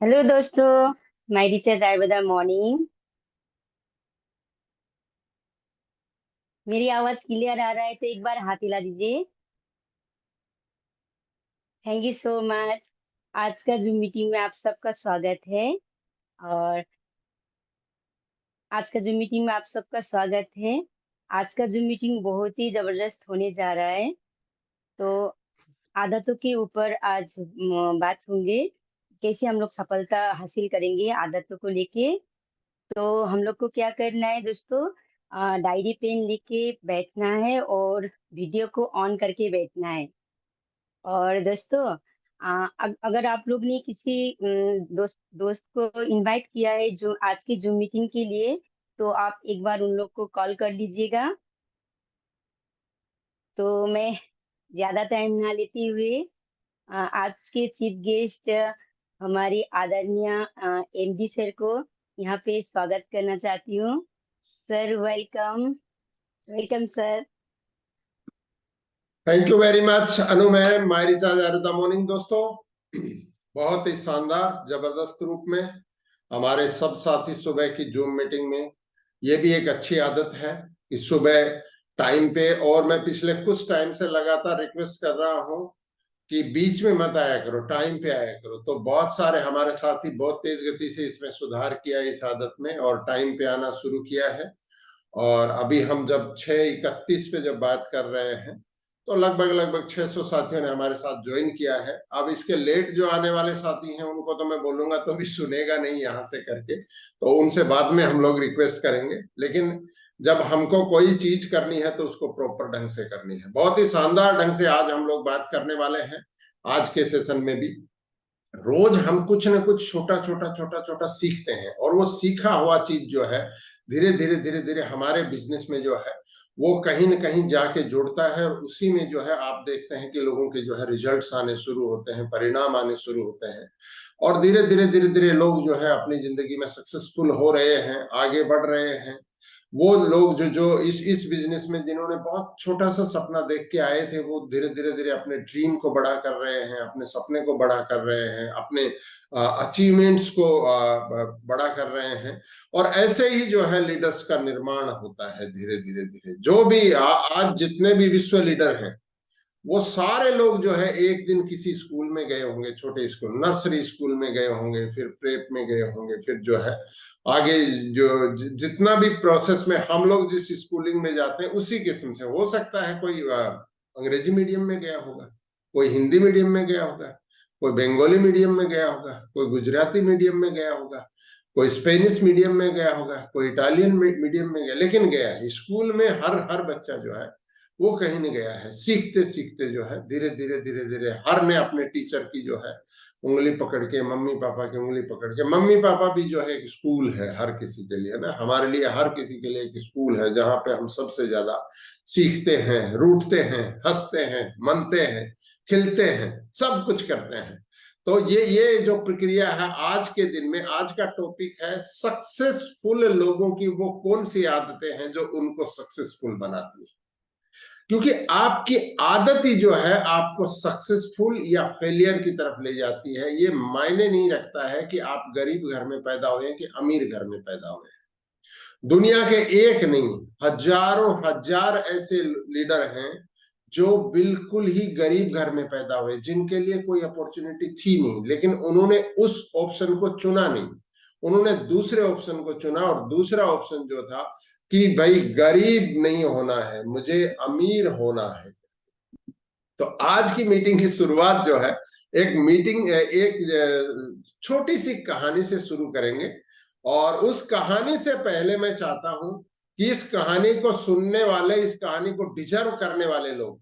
Hello दोस्तों, my teacher आइवदा morning. मेरी आवाज क्लियर आ रहा है तो एक बार हाथ हिला दीजिए। Thank you so much. आज का जूम मीटिंग में आप सबका स्वागत है। और आज का जूम मीटिंग में आप सबका स्वागत है। आज का जूम मीटिंग बहुत ही जबरदस्त होने जा रहा है। तो आदतों के ऊपर आज बात होंगे, कैसे हम लोग सफलता हासिल करेंगे आदतों को लेके। तो हम लोग को क्या करना है दोस्तों, डायरी पेन लेके बैठना है और वीडियो को ऑन करके बैठना है। और दोस्तों, अगर आप लोग ने किसी दोस्त दोस्त को इनवाइट किया है जो आज की जूम मीटिंग के लिए, तो आप एक बार उन लोग को कॉल कर लीजिएगा। तो मैं ज्यादा टाइम ना लेते हुए आज के चीफ गेस्ट हमारे आदरणीय एमडी सर को यहाँ पे स्वागत करना चाहती हूँ। Sir welcome. Welcome sir. Thank you very much Anu ma'am, my recharge आरुदा मॉर्निंग। दोस्तों, बहुत ही शानदार जबरदस्त रूप में हमारे सब साथी सुबह की जूम मीटिंग में, ये भी एक अच्छी आदत है कि सुबह टाइम पे, और मैं पिछले कुछ टाइम से लगातार रिक्वेस्ट कर रहा हूं कि बीच में मत आया करो, टाइम पे आया करो। तो बहुत सारे हमारे साथी बहुत तेज गति से इसमें सुधार किया इस आदत में और टाइम पे आना शुरू किया है। और अभी हम जब 6:31 पे जब बात कर रहे हैं तो लगभग लगभग 600 साथियों ने हमारे साथ ज्वाइन किया है। अब इसके लेट जो आने वाले साथी हैं उनको तो मैं बोलूंगा तो भी सुनेगा नहीं यहाँ से करके, तो उनसे बाद में हम लोग रिक्वेस्ट करेंगे। लेकिन जब हमको कोई चीज करनी है तो उसको प्रॉपर ढंग से करनी है। बहुत ही शानदार ढंग से आज हम लोग बात करने वाले हैं। आज के सेशन में भी रोज हम कुछ ना कुछ छोटा छोटा छोटा छोटा सीखते हैं, और वो सीखा हुआ चीज जो है धीरे धीरे धीरे धीरे हमारे बिजनेस में जो है वो कहीं ना कहीं जाके जुड़ता है। और उसी में जो है आप देखते हैं कि लोगों के जो है रिजल्ट्स आने शुरू होते हैं, परिणाम आने शुरू होते हैं, और धीरे धीरे धीरे धीरे लोग जो है अपनी जिंदगी में सक्सेसफुल हो रहे हैं, आगे बढ़ रहे हैं। वो लोग जो जो इस बिजनेस में जिन्होंने बहुत छोटा सा सपना देख के आए थे, वो धीरे धीरे धीरे अपने ड्रीम को बड़ा कर रहे हैं, अपने सपने को बड़ा कर रहे हैं, अपने अचीवमेंट्स को बड़ा कर रहे हैं। और ऐसे ही जो है लीडर्स का निर्माण होता है धीरे धीरे धीरे। जो भी आज जितने भी विश्व लीडर हैं वो सारे लोग जो है एक दिन किसी स्कूल में गए होंगे, छोटे स्कूल, नर्सरी स्कूल में गए होंगे, फिर प्रेप में गए होंगे, फिर जो है आगे जो जितना भी प्रोसेस में हम लोग जिस स्कूलिंग में जाते हैं उसी किस्म से। हो सकता है कोई अंग्रेजी मीडियम में गया होगा, कोई हिंदी मीडियम में गया होगा, कोई बंगाली मीडियम में गया होगा, कोई गुजराती मीडियम में गया होगा, कोई स्पेनिश मीडियम में गया होगा, कोई इटालियन मीडियम में गया, लेकिन गया है स्कूल में। हर बच्चा जो है वो कहीं नहीं गया है। सीखते सीखते जो है धीरे धीरे धीरे धीरे हर ने अपने टीचर की जो है उंगली पकड़ के, मम्मी पापा की उंगली पकड़ के, मम्मी पापा भी जो है एक स्कूल है हर किसी के लिए ना, हमारे लिए हर किसी के लिए एक स्कूल है जहां पे हम सबसे ज्यादा सीखते हैं, रूठते हैं, हंसते हैं, मनते हैं, खिलते हैं, सब कुछ करते हैं। तो ये जो प्रक्रिया है आज के दिन में, आज का टॉपिक है सक्सेसफुल लोगों की वो कौन सी आदतें हैं जो उनको सक्सेसफुल बनाती है। क्योंकि आपकी आदत ही जो है आपको सक्सेसफुल या फेलियर की तरफ ले जाती है। ये मायने नहीं रखता है कि आप गरीब घर में पैदा हुए कि अमीर घर में पैदा हुए। दुनिया के एक नहीं, हजारों हजार ऐसे लीडर हैं जो बिल्कुल ही गरीब घर में पैदा हुए, जिनके लिए कोई अपॉर्चुनिटी थी नहीं, लेकिन उन्होंने उस ऑप्शन को चुना नहीं, उन्होंने दूसरे ऑप्शन को चुना। और दूसरा ऑप्शन जो था कि भाई गरीब नहीं होना है, मुझे अमीर होना है। तो आज की मीटिंग की शुरुआत जो है एक छोटी सी कहानी से शुरू करेंगे। और उस कहानी से पहले मैं चाहता हूं कि इस कहानी को सुनने वाले, इस कहानी को डिजर्व करने वाले लोग,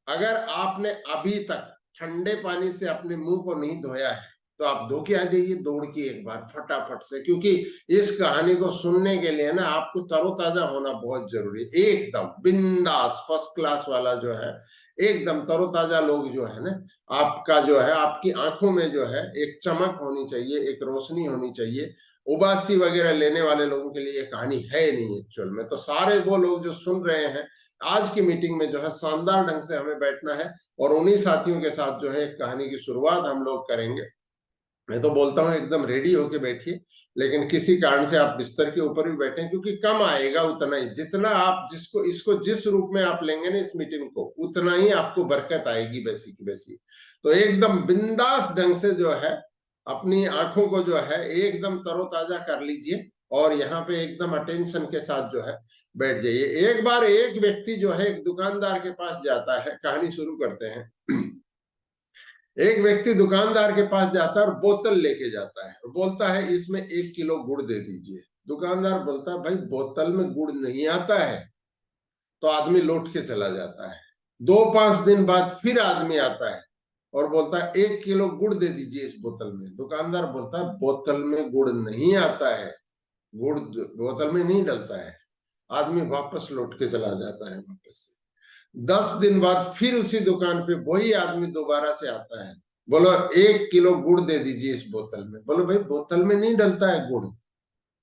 अगर आपने अभी तक ठंडे पानी से अपने मुंह को नहीं धोया है तो आप धो के आ जाइए दौड़ के एक बार फटाफट से, क्योंकि इस कहानी को सुनने के लिए ना आपको तरोताजा होना बहुत जरूरी है। एकदम बिंदास फर्स्ट क्लास वाला जो है, एकदम तरोताजा लोग जो है ना, आपका जो है आपकी आंखों में जो है एक चमक होनी चाहिए, एक रोशनी होनी चाहिए। उबासी वगैरह लेने वाले लोगों के लिए ये कहानी है नहीं एक्चुअल में। तो सारे वो लोग जो सुन रहे हैं आज की मीटिंग में जो है शानदार ढंग से हमें बैठना है, और उन्हीं साथियों के साथ जो है एक कहानी की शुरुआत हम लोग करेंगे। मैं तो बोलता हूँ एकदम रेडी होके बैठिए, लेकिन किसी कारण से आप बिस्तर के ऊपर भी बैठे, क्योंकि कम आएगा उतना ही, जितना आप जिसको इसको जिस रूप में आप लेंगे ना इस मीटिंग को, उतना ही आपको बरकत आएगी वैसी की वैसी। तो एकदम बिंदास ढंग से जो है अपनी आंखों को जो है एकदम तरोताजा कर लीजिए, और यहाँ पे एकदम अटेंशन के साथ जो है बैठ जाइए। एक बार एक व्यक्ति जो है एक दुकानदार के पास जाता है, कहानी शुरू करते हैं। एक व्यक्ति दुकानदार के पास जाता है और बोतल लेके जाता है और बोलता है इसमें 1 किलो गुड़ दे दीजिए। दुकानदार बोलता है भाई बोतल में गुड़ नहीं आता है। तो आदमी लौट के चला जाता है। 2-5 दिन बाद फिर आदमी आता है और बोलता है 1 किलो गुड़ दे दीजिए इस बोतल में। दुकानदार बोलता है बोतल में गुड़ नहीं आता है, गुड़ बोतल में नहीं डलता है। आदमी वापस लौट के चला जाता है। वापस से 10 दिन बाद फिर उसी दुकान पे वही आदमी दोबारा से आता है, बोलो 1 किलो गुड़ दे दीजिए इस बोतल में। बोलो भाई बोतल में नहीं डलता है गुड़,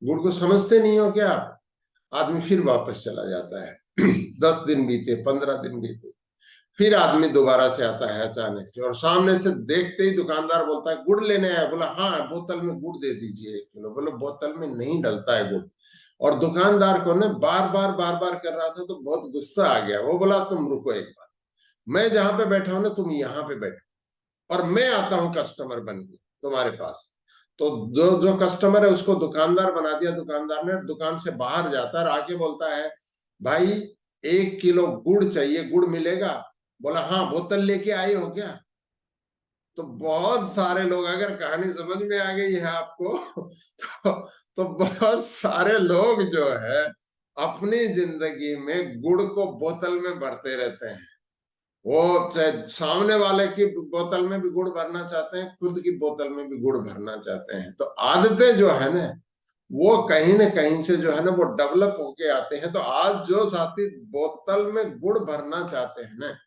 गुड़ को समझते नहीं हो क्या आप? आदमी फिर वापस चला जाता है। 10 दिन बीते, 15 दिन बीते, फिर आदमी दोबारा से आता है अचानक से, और सामने से देखते ही दुकानदार बोलता है गुड़ लेने आया? बोला हाँ बोतल में गुड़ दे दीजिए 1 किलो। बोलो बोतल में नहीं डलता है गुड़। और दुकानदार को ने बार बार कर रहा था, तो बहुत गुस्सा आ गया। वो बोला तुम रुको एक बार, मैं जहां पे बैठा हूं ना तुम यहाँ पे बैठो, और मैं आता हूं कस्टमर बन के तुम्हारे पास। तो जो जो कस्टमर है उसको दुकानदार बना दिया। दुकानदार ने दुकान से बाहर जाता है, आके बोलता है भाई 1 किलो गुड़ चाहिए, गुड़ मिलेगा? बोला हाँ, बोतल लेके आए हो क्या? तो बहुत सारे लोग, अगर कहानी समझ में आ गई है आपको, तो बहुत सारे लोग जो है अपनी जिंदगी में गुड़ को बोतल में भरते रहते हैं। वो चाहे सामने वाले की बोतल में भी गुड़ भरना चाहते हैं, खुद की बोतल में भी गुड़ भरना चाहते हैं। तो आदतें जो है ना वो कहीं ना कहीं से जो है ना वो डेवलप होके आते हैं। तो आज जो साथी बोतल में गुड़ भरना चाहते हैं ना,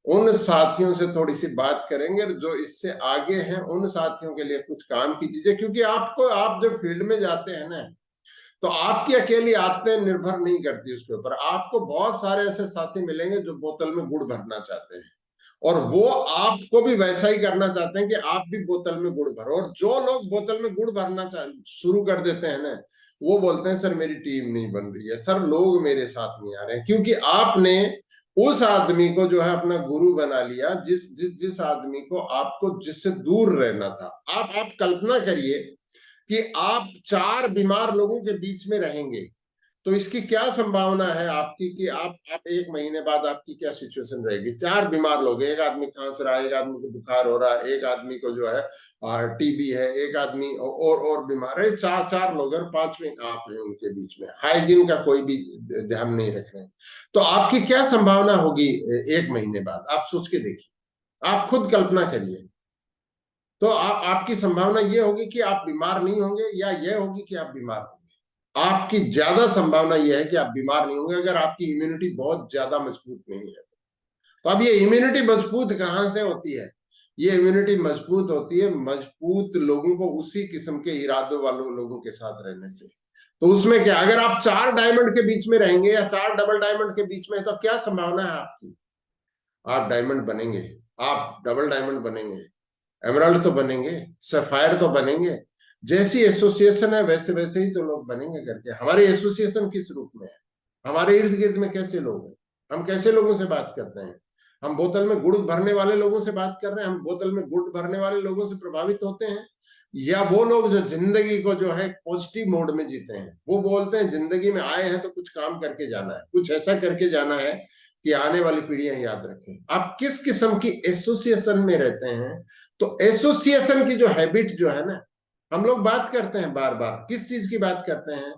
उन साथियों से थोड़ी सी बात करेंगे। जो इससे आगे हैं उन साथियों के लिए कुछ काम की चीजें, क्योंकि आपको, आप जब फील्ड में जाते हैं ना, तो आपकी अकेली आदतें निर्भर नहीं करती उसके ऊपर। आपको बहुत सारे ऐसे साथी मिलेंगे जो बोतल में गुड़ भरना चाहते हैं, और वो आपको भी वैसा ही करना चाहते हैं कि आप भी बोतल में गुड़ भरो। और जो लोग बोतल में गुड़ भरना शुरू कर देते हैं ना, वो बोलते हैं सर मेरी टीम नहीं बन रही है, सर लोग मेरे साथ नहीं आ रहे हैं। क्योंकि आपने उस आदमी को जो है अपना गुरु बना लिया, जिस जिस जिस आदमी को आपको जिससे दूर रहना था। आप कल्पना करिए कि आप 4 बीमार लोगों के बीच में रहेंगे, तो इसकी क्या संभावना है आपकी कि आप 1 महीने बाद आपकी क्या सिचुएशन रहेगी? 4 बीमार लोग, एक आदमी खांस रहा है, एक आदमी को बुखार हो रहा है, एक आदमी को जो है टीबी है, एक आदमी और बीमार है। 4 लोग और 5वें आप हैं उनके बीच में, हाइजीन का कोई भी ध्यान नहीं रख रहे हैं। तो आपकी क्या संभावना होगी 1 महीने बाद? आप सोच के देखिए, आप खुद कल्पना करिए। तो आपकी संभावना ये होगी कि आप बीमार नहीं होंगे, या ये होगी कि आप बीमार होंगे? आपकी ज्यादा संभावना यह है कि आप बीमार नहीं होंगे, अगर आपकी इम्यूनिटी बहुत ज्यादा मजबूत नहीं है। तो अब ये इम्यूनिटी मजबूत कहां से होती है? ये इम्यूनिटी मजबूत होती है मजबूत लोगों को, उसी किस्म के इरादों वालों लोगों के साथ रहने से। तो उसमें क्या, अगर आप 4 डायमंड के बीच में रहेंगे या 4 डबल डायमंड के बीच में, तो क्या संभावना है आपकी? आप डायमंड बनेंगे, आप डबल डायमंड बनेंगे, एमराल्ड तो बनेंगे, सफायर तो बनेंगे। जैसी एसोसिएशन है वैसे वैसे ही तो लोग बनेंगे करके। हमारी एसोसिएशन किस रूप में है? हमारे इर्द गिर्द में कैसे लोग हैं? हम कैसे लोगों से बात करते हैं? हम बोतल में गुड़ भरने वाले लोगों से बात कर रहे हैं? हम बोतल में गुड़ भरने वाले लोगों से प्रभावित होते हैं, या वो लोग जो जिंदगी को जो है पॉजिटिव मोड में जीते हैं? वो बोलते हैं जिंदगी में आए हैं तो कुछ काम करके जाना है, कुछ ऐसा करके जाना है कि आने वाली पीढ़ियां याद रखें। आप किस किस्म की एसोसिएशन में रहते हैं? तो एसोसिएशन की जो हैबिट जो है ना, हम लोग बात करते हैं बार बार, किस चीज की बात करते हैं?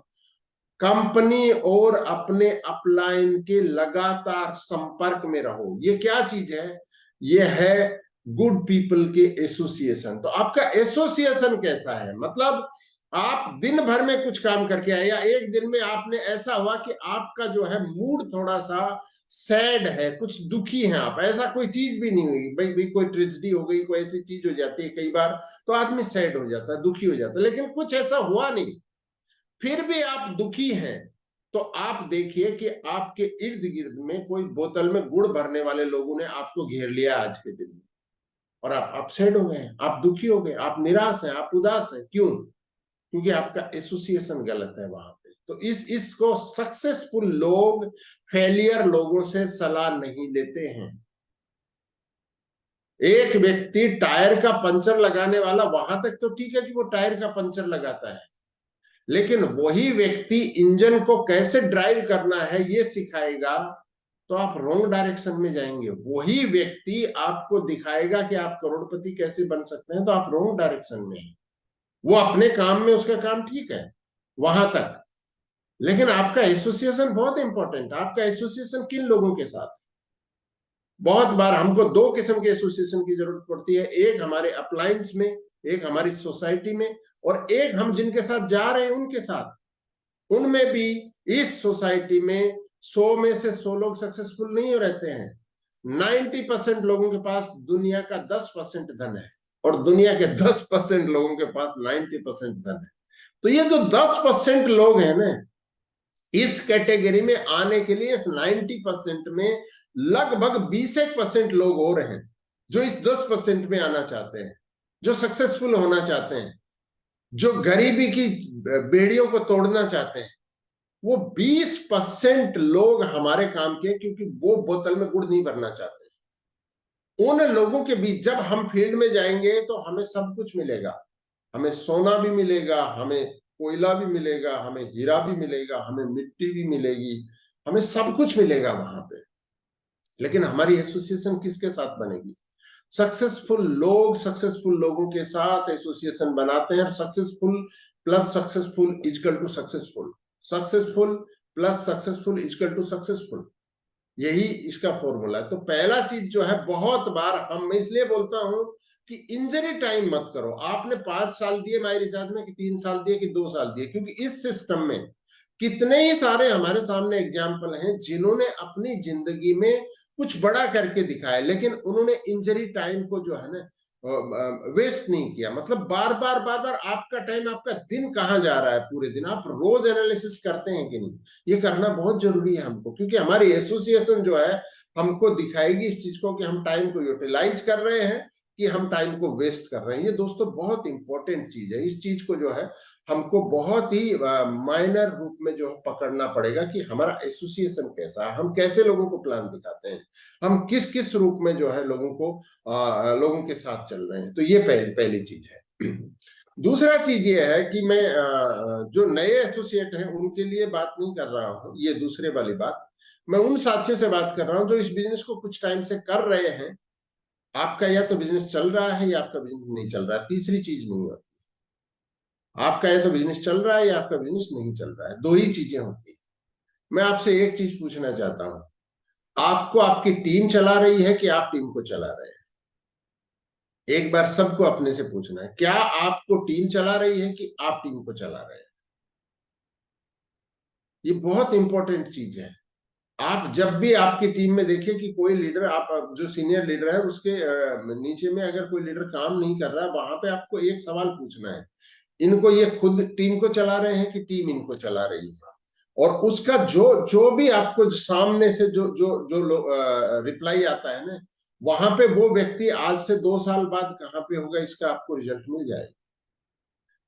कंपनी और अपने अपलाइन के लगातार संपर्क में रहो। ये क्या चीज है? ये है गुड पीपल के एसोसिएशन। तो आपका एसोसिएशन कैसा है? मतलब आप दिन भर में कुछ काम करके आए, या एक दिन में आपने ऐसा हुआ कि आपका जो है मूड थोड़ा सा सैड है, कुछ दुखी हैं आप, ऐसा कोई चीज भी नहीं हुई भाई कोई ट्रेजेडी हो गई, कोई ऐसी चीज हो जाती है कई बार, तो आदमी सैड हो जाता है, दुखी हो जाता है, लेकिन कुछ ऐसा हुआ नहीं, फिर भी आप दुखी हैं। तो आप देखिए कि आपके इर्द गिर्द में कोई बोतल में गुड़ भरने वाले लोगों ने आपको घेर लिया आज के दिन में। और आप अपसेट हो गए, आप दुखी हो गए, आप निराश हैं, आप उदास हैं। क्यों? क्योंकि आपका एसोसिएशन गलत है वहां पे। तो इसको सक्सेसफुल लोग फेलियर लोगों से सलाह नहीं लेते हैं। एक व्यक्ति टायर का पंचर लगाने वाला, वहां तक तो ठीक है कि वो टायर का पंचर लगाता है, लेकिन वही व्यक्ति इंजन को कैसे ड्राइव करना है ये सिखाएगा, तो आप रॉन्ग डायरेक्शन में जाएंगे। वही व्यक्ति आपको दिखाएगा कि आप करोड़पति कैसे बन सकते हैं, तो आप रॉन्ग डायरेक्शन में हैं। वो अपने काम में, उसका काम ठीक है वहां तक, लेकिन आपका एसोसिएशन बहुत इंपॉर्टेंट है। आपका एसोसिएशन किन लोगों के साथ? बहुत बार हमको दो किस्म के एसोसिएशन की जरूरत पड़ती है, एक हमारे अपलायंस में, एक हमारी सोसाइटी में, और एक हम जिनके साथ जा रहे हैं उनके साथ। उनमें भी इस सोसाइटी में 100 में से 100 लोग सक्सेसफुल नहीं रहते हैं। 90% लोगों के पास दुनिया का 10% धन है, और दुनिया के 10% लोगों के पास 90% धन है। तो ये जो 10% लोग हैं ना, इस कैटेगरी में आने के लिए इस 90% में लगभग 20% लोग और हैं जो इस 10% में आना चाहते हैं, जो सक्सेसफुल होना चाहते हैं, जो गरीबी की बेड़ियों को तोड़ना चाहते हैं। वो 20% लोग हमारे काम के, क्योंकि वो बोतल में गुड़ नहीं भरना चाहते। उन लोगों के बीच जब हम फील्ड में जाएंगे तो हमें सब कुछ मिलेगा। हमें सोना भी मिलेगा, हमें कोयला भी मिलेगा, हमें हीरा भी मिलेगा, हमें मिट्टी भी मिलेगी, हमें सब कुछ मिलेगा वहां पे। लेकिन हमारी एसोसिएशन किसके साथ बनेगी? सक्सेसफुल लोगों के साथ एसोसिएशन बनाते हैं। Successful plus successful equal to successful, successful plus successful equal to successful, यही इसका फॉर्मूला है। तो पहला चीज जो है, बहुत बार मैं इसलिए बोलता हूं कि इंजरी टाइम मत करो। आपने 5 साल दिए माई रिचार्ज में, कि 3 साल दिए, कि 2 साल दिए, क्योंकि इस सिस्टम में कितने ही सारे हमारे सामने एग्जाम्पल हैं जिन्होंने अपनी जिंदगी में कुछ बड़ा करके दिखाया, लेकिन उन्होंने इंजरी टाइम को जो है ना वेस्ट नहीं किया। मतलब बार बार आपका टाइम, आपका दिन कहाँ जा रहा है, पूरे दिन आप रोज एनालिसिस करते हैं कि नहीं? ये करना बहुत जरूरी है हमको, क्योंकि हमारी एसोसिएशन जो है हमको दिखाएगी इस चीज को कि हम टाइम को यूटिलाइज कर रहे हैं कि हम टाइम को वेस्ट कर रहे हैं। ये दोस्तों बहुत इंपॉर्टेंट चीज है। इस चीज को जो है हमको बहुत ही माइनर रूप में जो पकड़ना पड़ेगा कि हमारा एसोसिएशन कैसा है, हम कैसे लोगों को प्लान दिखाते हैं, हम किस किस रूप में जो है लोगों के साथ चल रहे हैं। तो ये पहली चीज है। दूसरा चीज ये है कि मैं जो नए एसोसिएट हैं उनके लिए बात नहीं कर रहा हूं, ये दूसरे वाली बात। मैं उन साथियों से बात कर रहा हूं जो इस बिजनेस को कुछ टाइम से कर रहे हैं। आपका या तो बिजनेस चल रहा है या आपका बिजनेस नहीं चल रहा है, तीसरी चीज नहीं होती। आपका या तो बिजनेस चल रहा है या आपका बिजनेस नहीं चल रहा है, दो ही चीजें होती है। मैं आपसे एक चीज पूछना चाहता हूं, आपको आपकी टीम चला रही है कि आप टीम को चला रहे हैं? एक बार सबको अपने से पूछना है, क्या आपको टीम चला रही है कि आप टीम को चला रहे हैं? ये बहुत इंपॉर्टेंट चीज है। आप जब भी आपकी टीम में देखिए कि कोई लीडर, आप जो सीनियर लीडर है उसके नीचे में अगर कोई लीडर काम नहीं कर रहा है, वहां पे आपको एक सवाल पूछना है, इनको ये खुद टीम को चला रहे हैं कि टीम इनको चला रही है? और उसका जो जो भी आपको सामने से जो जो जो रिप्लाई आता है ना, वहां पे वो व्यक्ति आज से 2 साल बाद कहां पे होगा, इसका आपको रिजल्ट मिल जाएगा।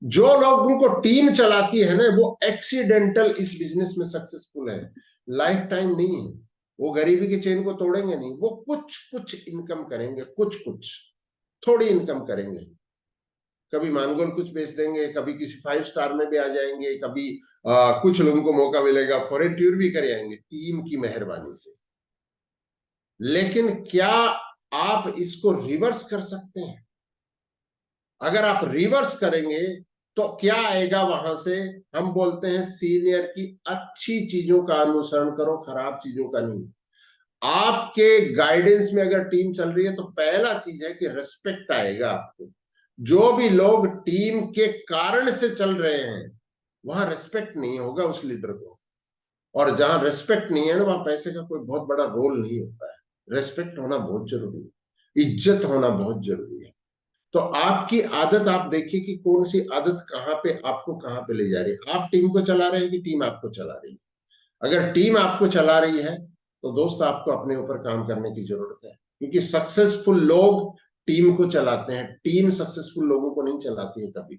जो लोगों को टीम चलाती है ना, वो एक्सीडेंटल इस बिजनेस में सक्सेसफुल है, लाइफ टाइम नहीं है। वो गरीबी की चेन को तोड़ेंगे नहीं, वो कुछ कुछ इनकम करेंगे, कुछ थोड़ी इनकम करेंगे। कभी मानगोल कुछ बेच देंगे, कभी किसी 5 स्टार में भी आ जाएंगे, कभी कुछ लोगों को मौका मिलेगा फॉरेन टूर भी कर आएंगे टीम की मेहरबानी से। लेकिन क्या आप इसको रिवर्स कर सकते हैं? अगर आप रिवर्स करेंगे तो क्या आएगा वहां से? हम बोलते हैं सीनियर की अच्छी चीजों का अनुसरण करो, खराब चीजों का नहीं। आपके गाइडेंस में अगर टीम चल रही है तो पहला चीज है कि रिस्पेक्ट आएगा आपको। जो भी लोग टीम के कारण से चल रहे हैं, वहां रिस्पेक्ट नहीं होगा उस लीडर को। और जहां रिस्पेक्ट नहीं है ना, वहां पैसे का कोई बहुत बड़ा रोल नहीं होता है। रिस्पेक्ट होना बहुत जरूरी है, इज्जत होना बहुत जरूरी है। तो आपकी आदत आप देखिए कि कौन सी आदत कहां पे आपको कहां पे ले जा रही है। आप टीम को चला रहे हैं कि टीम आपको चला रही है? अगर टीम आपको चला रही है तो दोस्त आपको अपने ऊपर काम करने की जरूरत है, क्योंकि सक्सेसफुल लोग टीम को चलाते हैं। टीम सक्सेसफुल लोगों को नहीं चलाती है कभी।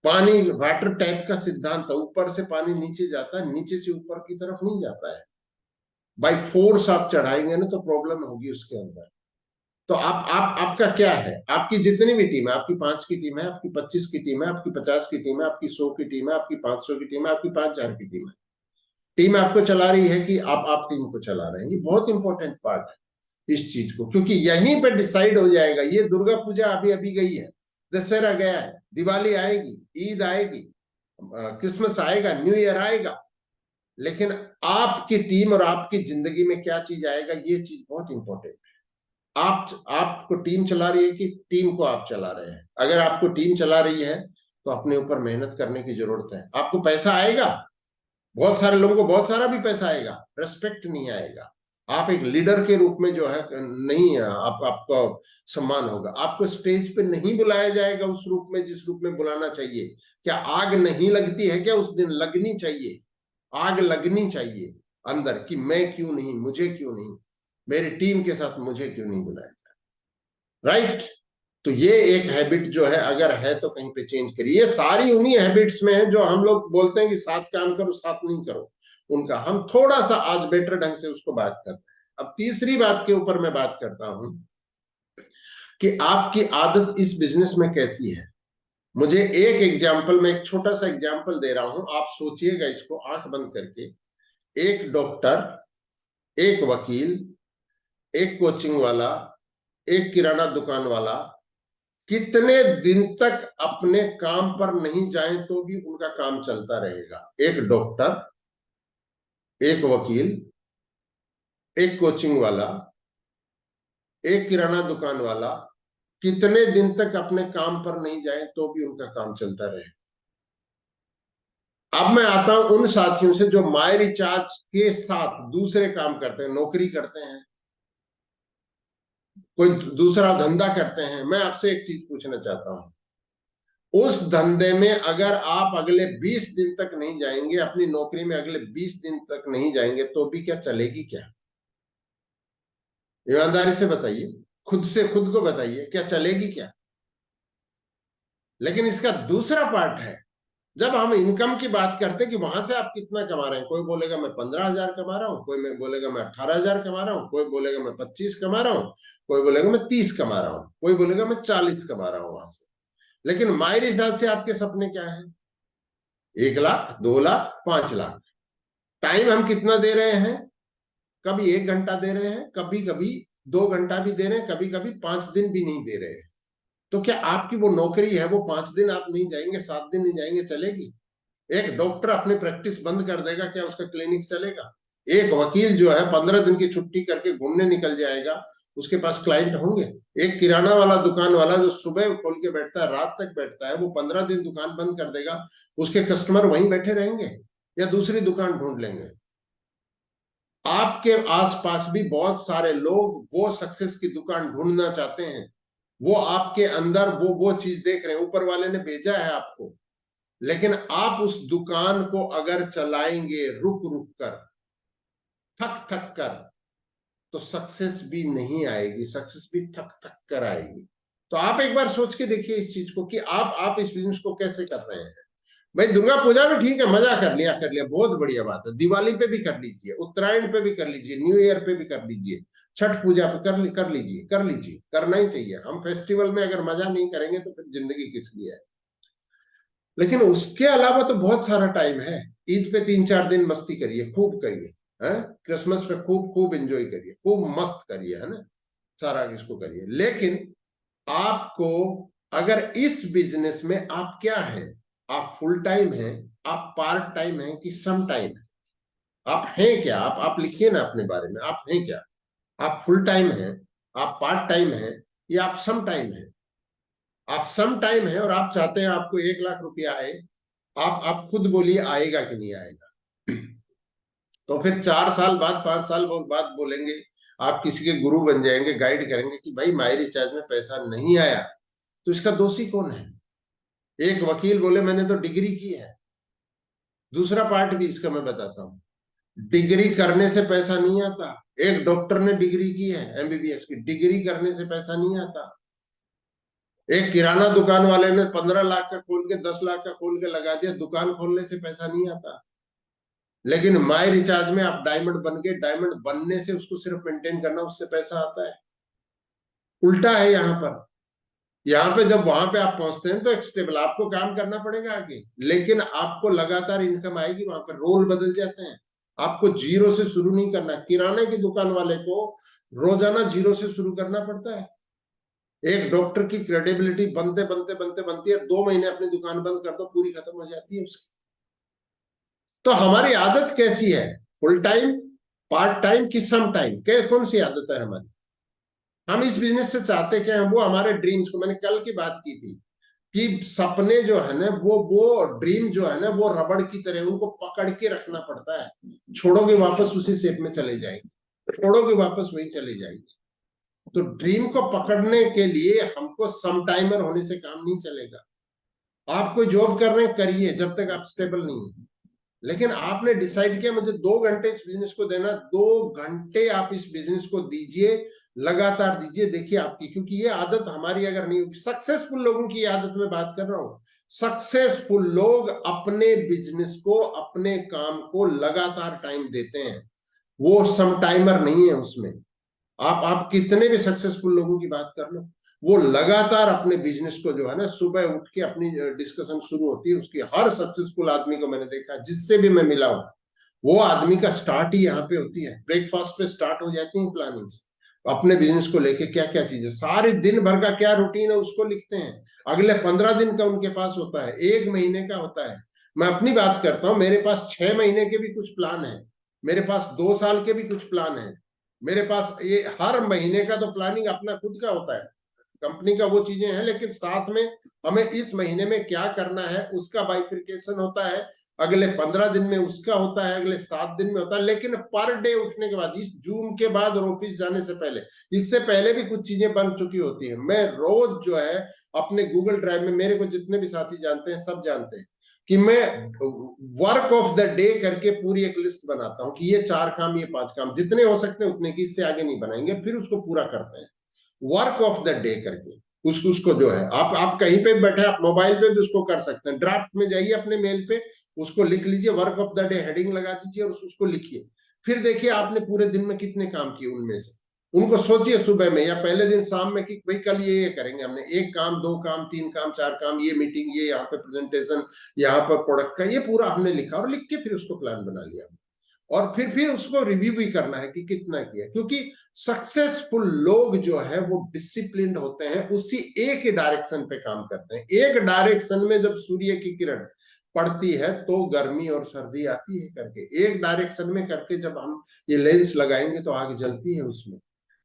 पानी वाटर टैप का सिद्धांत है, ऊपर से पानी नीचे जाता है, नीचे से ऊपर की तरफ नहीं जाता है। बाई फोर्स आप चढ़ाएंगे ना तो प्रॉब्लम होगी उसके अंदर। तो आप आपका क्या है, आपकी जितनी भी टीम है, आपकी 5 की टीम है, आपकी 25 की टीम है, आपकी 50 की टीम है, आपकी 100 की टीम है, आपकी 500 की टीम है, आपकी 5000 की टीम है, टीम आपको चला रही है कि आप टीम को चला रहे हैं। ये बहुत इंपॉर्टेंट पार्ट है इस चीज को, क्योंकि यहीं पे डिसाइड हो जाएगा। ये दुर्गा पूजा अभी अभी गई है, दशहरा गया है, दिवाली आएगी, ईद आएगी, क्रिसमस आएगा, न्यू ईयर आएगा, लेकिन आपकी टीम और आपकी जिंदगी में क्या चीज आएगा, ये चीज बहुत इंपॉर्टेंट है। आपको टीम चला रही है कि टीम को आप चला रहे हैं? अगर आपको टीम चला रही है तो अपने ऊपर मेहनत करने की जरूरत है। आपको पैसा आएगा, बहुत सारे लोगों को बहुत सारा भी पैसा आएगा, रेस्पेक्ट नहीं आएगा। आप एक लीडर के रूप में जो है नहीं, आपका सम्मान होगा। आपको स्टेज पे नहीं बुलाया जाएगा उस रूप में जिस रूप में बुलाना चाहिए। क्या आग नहीं लगती है क्या? उस दिन लगनी चाहिए, आग लगनी चाहिए अंदर कि मैं क्यों नहीं, मुझे क्यों नहीं, मेरी टीम के साथ मुझे क्यों नहीं बुलाया, राइट? तो ये एक हैबिट जो है, अगर है तो कहीं पे चेंज करिए। ये सारी उन्हीं हैबिट्स में है जो हम लोग बोलते हैं कि साथ काम करो साथ नहीं करो, उनका हम थोड़ा सा आज बेटर ढंग से उसको बात करते हैं। अब तीसरी बात के ऊपर मैं बात करता हूं कि आपकी आदत इस बिजनेस में कैसी है। मुझे एक एग्जाम्पल, मैं एक छोटा सा एग्जाम्पल दे रहा हूं, आप सोचिएगा इसको आंख बंद करके। एक डॉक्टर, एक वकील, एक कोचिंग वाला, एक किराना दुकान वाला कितने दिन तक अपने काम पर नहीं जाएं तो भी उनका काम चलता रहेगा? एक डॉक्टर, एक वकील, एक कोचिंग वाला, एक किराना दुकान वाला कितने दिन तक अपने काम पर नहीं जाए तो भी उनका काम चलता रहे। अब मैं आता हूं उन साथियों से जो माई रिचार्ज के साथ दूसरे काम करते हैं, नौकरी करते हैं, कोई दूसरा धंधा करते हैं। मैं आपसे एक चीज पूछना चाहता हूं, उस धंधे में अगर आप अगले 20 दिन तक नहीं जाएंगे, अपनी नौकरी में अगले 20 दिन तक नहीं जाएंगे तो भी क्या चलेगी क्या? ईमानदारी से बताइए, खुद से खुद को बताइए, क्या चलेगी क्या? लेकिन इसका दूसरा पार्ट है, जब हम इनकम की बात करते हैं कि वहां से आप कितना कमा रहे हैं, कोई बोलेगा मैं 15,000 कमा रहा हूं, कोई मैं बोलेगा मैं 18,000 कमा रहा हूं, कोई बोलेगा मैं 25 कमा रहा हूं, कोई बोलेगा मैं 30 कमा रहा हूं, कोई बोलेगा मैं 40 कमा रहा हूं वहां से। लेकिन माई रिचार्ज से आपके सपने क्या है? 1 लाख, 2 लाख, 5 लाख। टाइम हम कितना दे रहे हैं? कभी 1 घंटा दे रहे हैं, कभी कभी 2 घंटा भी दे रहे हैं, कभी कभी 5 दिन भी नहीं दे रहे हैं। तो क्या आपकी वो नौकरी है, वो 5 दिन आप नहीं जाएंगे, 7 दिन नहीं जाएंगे, चलेगी? एक डॉक्टर अपनी प्रैक्टिस बंद कर देगा, क्या उसका क्लिनिक चलेगा? एक वकील जो है 15 दिन की छुट्टी करके घूमने निकल जाएगा, उसके पास क्लाइंट होंगे? एक किराना वाला दुकान वाला जो सुबह खोल के बैठता है रात तक बैठता है, वो 15 दिन दुकान बंद कर देगा, उसके कस्टमर वहीं बैठे रहेंगे या दूसरी दुकान ढूंढ लेंगे? आपके आसपास भी बहुत सारे लोग वो सक्सेस की दुकान ढूंढना चाहते हैं, वो आपके अंदर वो चीज देख रहे हैं, ऊपर वाले ने भेजा है आपको। लेकिन आप उस दुकान को अगर चलाएंगे रुक रुक कर, थक थक कर, तो सक्सेस भी नहीं आएगी, सक्सेस भी थक थक कर आएगी। तो आप एक बार सोच के देखिए इस चीज को कि आप इस बिजनेस को कैसे कर रहे हैं। भाई दुर्गा पूजा में ठीक है, मजा कर लिया, बहुत बढ़िया बात है। दिवाली पे भी कर लीजिए, उत्तरायण पे भी कर लीजिए, न्यू ईयर पे भी कर लीजिए, छठ पूजा पे कर लीजिए, करना ही चाहिए। हम फेस्टिवल में अगर मजा नहीं करेंगे तो फिर जिंदगी किस लिए है? लेकिन उसके अलावा तो बहुत सारा टाइम है। ईद पे 3-4 दिन मस्ती करिए, खूब करिए, है क्रिसमस पे खूब खूब एंजॉय करिए, खूब मस्त करिए, है ना, सारा इसको करिए। लेकिन आपको अगर इस बिजनेस में आप क्या है, आप फुल टाइम हैं, आप पार्ट टाइम हैं कि सम टाइम है, आप हैं क्या? आप लिखिए ना अपने बारे में, आप हैं क्या? आप फुल टाइम हैं, आप पार्ट टाइम हैं, या आप सम टाइम हैं? आप सम टाइम है और आप चाहते हैं आपको 1 लाख रुपया आए, आप खुद बोलिए आएगा कि नहीं आएगा? तो फिर 4 साल बाद, 5 साल बाद बोलेंगे, आप किसी के गुरु बन जाएंगे, गाइड करेंगे कि भाई माई रिचार्ज में पैसा नहीं आया, तो इसका दोषी कौन है? एक वकील बोले मैंने तो डिग्री की है। दूसरा पार्ट भी इसका मैं बताता हूं, डिग्री करने से पैसा नहीं आता। एक डॉक्टर ने डिग्री की है एमबीबीएस की, डिग्री करने से पैसा नहीं आता। एक किराना दुकान वाले ने 15 लाख का खोल के 10 लाख का खोल के लगा दिया, दुकान खोलने से पैसा नहीं आता। लेकिन माई रिचार्ज में आप डायमंड बन गए, डायमंड बनने से उसको सिर्फ मेंटेन करना, उससे पैसा आता है। उल्टा है यहाँ पर। यहाँ पे जब वहां पे आप पहुंचते हैं तो एक स्टेबल, आपको काम करना पड़ेगा आगे, लेकिन आपको लगातार इनकम आएगी। वहां पर रोल बदल जाते हैं, आपको जीरो से शुरू नहीं करना। किराने की दुकान वाले को रोजाना जीरो से शुरू करना पड़ता है। एक डॉक्टर की क्रेडिबिलिटी बनते बनते बनते बनती है, 2 महीने अपनी दुकान बंद कर दो, पूरी खत्म हो जाती है उसकी। तो हमारी आदत कैसी है, फुल टाइम, पार्ट टाइम की सम टाइम, कौन सी आदत है हमारी? हम इस बिजनेस से चाहते क्या है? वो हमारे ड्रीम्स को, मैंने कल की बात की थी कि सपने जो है ना, वो ड्रीम जो है ना, वो रबड़ की तरह, उनको पकड़ के रखना पड़ता है। छोड़ोगे वापस उसी शेप में चले जाएंगे, छोड़ोगे वापस वही चले जाएंगे। तो ड्रीम को पकड़ने के लिए हमको सम टाइमर होने से काम नहीं चलेगा। आप कोई जॉब कर रहे हैं, करिए जब तक आप स्टेबल नहीं है। लेकिन आपने डिसाइड किया मुझे 2 घंटे इस बिजनेस को देना, 2 घंटे आप इस बिजनेस को दीजिए, लगातार दीजिए। देखिए आपकी, क्योंकि ये आदत हमारी अगर नहीं होगी, सक्सेसफुल लोगों की आदत में बात कर रहा हूं, सक्सेसफुल लोग अपने बिजनेस को, अपने काम को लगातार टाइम देते हैं। वो सम टाइमर नहीं है उसमें। आप कितने भी सक्सेसफुल लोगों की बात कर लो, वो लगातार अपने बिजनेस को जो है ना, सुबह उठ के अपनी डिस्कशन शुरू होती है उसकी। हर सक्सेसफुल आदमी को मैंने देखा, जिससे भी मैं मिला हूं, वो आदमी का स्टार्ट ही यहाँ पे होती है। ब्रेकफास्ट पे स्टार्ट हो जाती है प्लानिंग, अपने बिजनेस को लेके क्या क्या चीजें, सारे दिन भर का क्या रूटीन है उसको लिखते हैं। अगले 15 दिन का उनके पास होता है, 1 महीने का होता है। मैं अपनी बात करता हूँ, मेरे पास 6 महीने के भी कुछ प्लान है, मेरे पास 2 साल के भी कुछ प्लान है, मेरे पास ये हर महीने का तो प्लानिंग अपना खुद का होता है। कंपनी का वो चीजें हैं, लेकिन साथ में हमें इस महीने में क्या करना है उसका बाइफिकेशन होता है। अगले 15 दिन में उसका होता है, अगले 7 दिन में होता है। लेकिन पर डे उठने के बाद, इस जून के बाद और ऑफिस जाने से पहले, इससे पहले भी कुछ चीजें बन चुकी होती है। मैं रोज जो है अपने गूगल ड्राइव में, मेरे को जितने भी साथी जानते हैं सब जानते हैं कि मैं वर्क ऑफ द डे करके पूरी एक लिस्ट बनाता हूं कि ये 4 काम, ये 5 काम, जितने हो सकते हैं उतने की, इससे आगे नहीं बनाएंगे, फिर उसको पूरा करते हैं वर्क ऑफ द डे करके। उसको जो है, आप कहीं पे बैठे, आप मोबाइल पे भी उसको कर सकते हैं। ड्राफ्ट में जाइए अपने मेल पे, उसको लिख लीजिए, work of the day heading लगा दीजिए और उसको लिखिए। फिर देखिए आपने पूरे दिन में कितने काम किए उनमें से। उनको सोचिए सुबह में या पहले दिन शाम में कि भाई कल ये करेंगे हमने, 1 काम, 2 काम, 3 काम, 4 काम, ये मीटिंग, ये यहाँ पे प्रेजेंटेशन, यहाँ पर प्रोडक्ट का, ये पूरा हमने लिखा और लिख के फिर उसको प्लान बना लिया। और फिर उसको रिव्यू भी करना है कि कितना किया, क्योंकि सक्सेसफुल लोग जो है वो डिसिप्लिन्ड होते हैं, उसी एक ही डायरेक्शन पे काम करते हैं। एक डायरेक्शन में जब सूर्य की किरण पड़ती है तो गर्मी और सर्दी आती है करके, एक डायरेक्शन में करके जब हम ये लेंस लगाएंगे तो आग जलती है उसमें।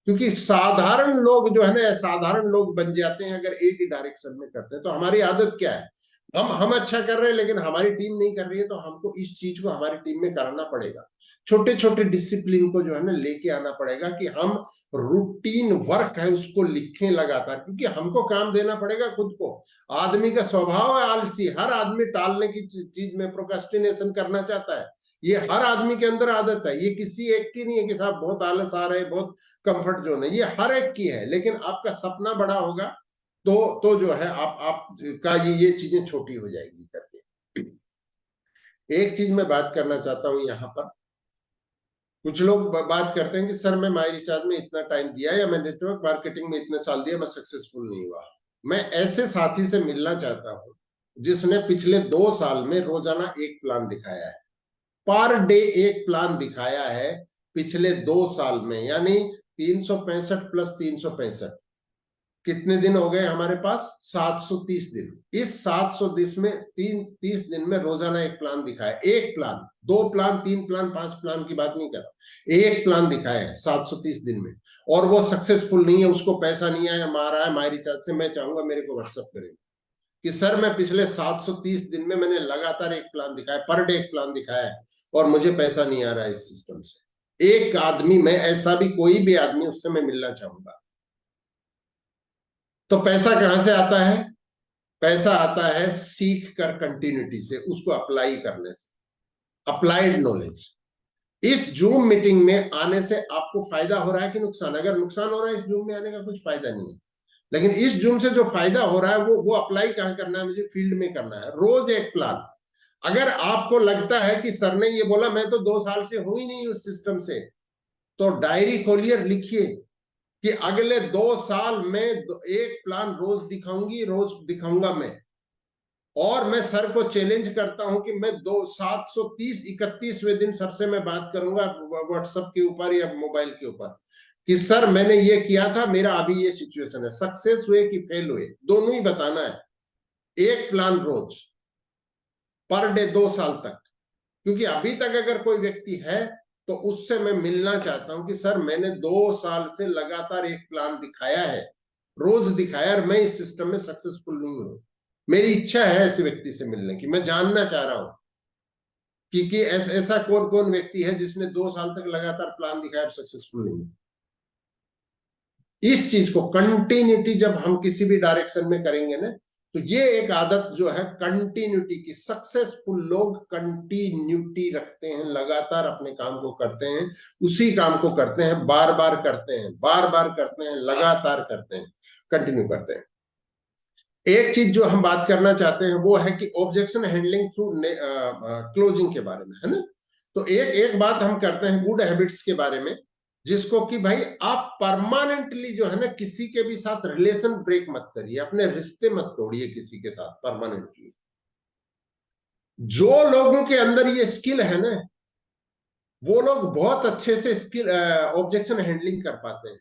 क्योंकि साधारण लोग जो है ना, साधारण लोग बन जाते हैं अगर एक ही डायरेक्शन में करते हैं। तो हमारी आदत क्या है, हम अच्छा कर रहे हैं लेकिन हमारी टीम नहीं कर रही है, तो हमको इस चीज को हमारी टीम में कराना पड़ेगा। छोटे छोटे डिसिप्लिन को जो है ना लेके आना पड़ेगा कि हम रूटीन वर्क है उसको लिखें लगातार, क्योंकि हमको काम देना पड़ेगा खुद को। आदमी का स्वभाव है आलसी, हर आदमी टालने की चीज में प्रोक्रेस्टिनेशन करना चाहता है। ये हर आदमी के अंदर आदत है, ये किसी एक की नहीं है कि साहब बहुत आलस आ रहे हैं, बहुत कंफर्ट जोन है, ये हर एक की है। लेकिन आपका सपना बड़ा होगा तो जो है आप का ये चीजें छोटी हो जाएगी करके। एक चीज मैं बात करना चाहता हूं यहाँ पर, कुछ लोग बात करते हैं कि सर मैं माई रिचार्ज में इतना टाइम दिया या मैं नेटवर्क मार्केटिंग में इतने साल दिया, मैं सक्सेसफुल नहीं हुआ। मैं ऐसे साथी से मिलना चाहता हूं जिसने पिछले 2 साल में रोजाना एक प्लान दिखाया है, पर डे एक प्लान दिखाया है पिछले 2 साल में। यानी 365 प्लस 365, कितने दिन हो गए हमारे पास? 730 दिन। इस 730 में 30 दिन में रोजाना एक प्लान दिखाया, एक प्लान, 2 प्लान, 3 प्लान, 5 प्लान की बात नहीं कर रहा, एक प्लान दिखाया है 730 दिन में। और वो सक्सेसफुल नहीं है, उसको पैसा नहीं आया, मारा है माई रिचार्ज से। मैं चाहूंगा मेरे को व्हाट्सअप करें कि सर मैं पिछले 730 दिन में मैंने लगातार एक प्लान दिखाया, पर डे एक प्लान दिखाया है और मुझे पैसा नहीं आ रहा है इस सिस्टम से। एक आदमी, मैं ऐसा भी कोई भी आदमी, उससे मैं मिलना चाहूंगा। तो पैसा कहां से आता है? पैसा आता है सीख कर, कंटिन्यूटी से, उसको अप्लाई करने से, अप्लाइड नॉलेज। इस जूम मीटिंग में आने से आपको फायदा हो रहा है कि नुकसान? अगर नुकसान हो रहा है, इस जूम में आने का कुछ फायदा नहीं है। लेकिन इस जूम से जो फायदा हो रहा है वो अप्लाई कहाँ करना है? मुझे फील्ड में करना है। रोज एक प्लान। अगर आपको लगता है कि सर ने ये बोला, मैं तो 2 साल से हूं ही नहीं उस सिस्टम से, तो डायरी खोलिए, लिखिए कि अगले 2 साल में एक प्लान रोज दिखाऊंगी, रोज दिखाऊंगा मैं। और मैं सर को चैलेंज करता हूं कि मैं 730 31वें दिन सर से मैं बात करूंगा व्हाट्सएप के ऊपर या मोबाइल के ऊपर कि सर मैंने ये किया था, मेरा अभी ये सिचुएशन है, सक्सेस हुए कि फेल हुए, दोनों ही बताना है। एक प्लान रोज, पर डे, 2 साल तक। क्योंकि अभी तक अगर कोई व्यक्ति है तो उससे मैं मिलना चाहता हूं कि सर मैंने 2 साल से लगातार एक प्लान दिखाया है, रोज दिखाया, और मैं इस सिस्टम में सक्सेसफुल नहीं हूं। मेरी इच्छा है ऐसे व्यक्ति से मिलने की, मैं जानना चाह रहा हूं कि ऐसा कौन कौन व्यक्ति है जिसने 2 साल तक लगातार प्लान दिखाया और सक्सेसफुल नहीं है। इस चीज को कंटिन्यूटी जब हम किसी भी डायरेक्शन में करेंगे ना, तो ये एक आदत जो है कंटिन्यूटी की। सक्सेसफुल लोग कंटिन्यूटी रखते हैं, लगातार अपने काम को करते हैं, उसी काम को करते हैं, बार बार करते हैं, बार बार करते हैं, लगातार करते हैं, कंटिन्यू करते हैं। एक चीज जो हम बात करना चाहते हैं वो है कि ऑब्जेक्शन हैंडलिंग थ्रू क्लोजिंग के बारे में, है ना। तो एक एक बात हम करते हैं गुड हैबिट्स के बारे में, जिसको कि भाई आप परमानेंटली जो है ना किसी के भी साथ रिलेशन ब्रेक मत करिए, अपने रिश्ते मत तोड़िए किसी के साथ परमानेंटली। जो लोगों के अंदर ये स्किल है ना, वो लोग बहुत अच्छे से स्किल ऑब्जेक्शन हैंडलिंग कर पाते हैं।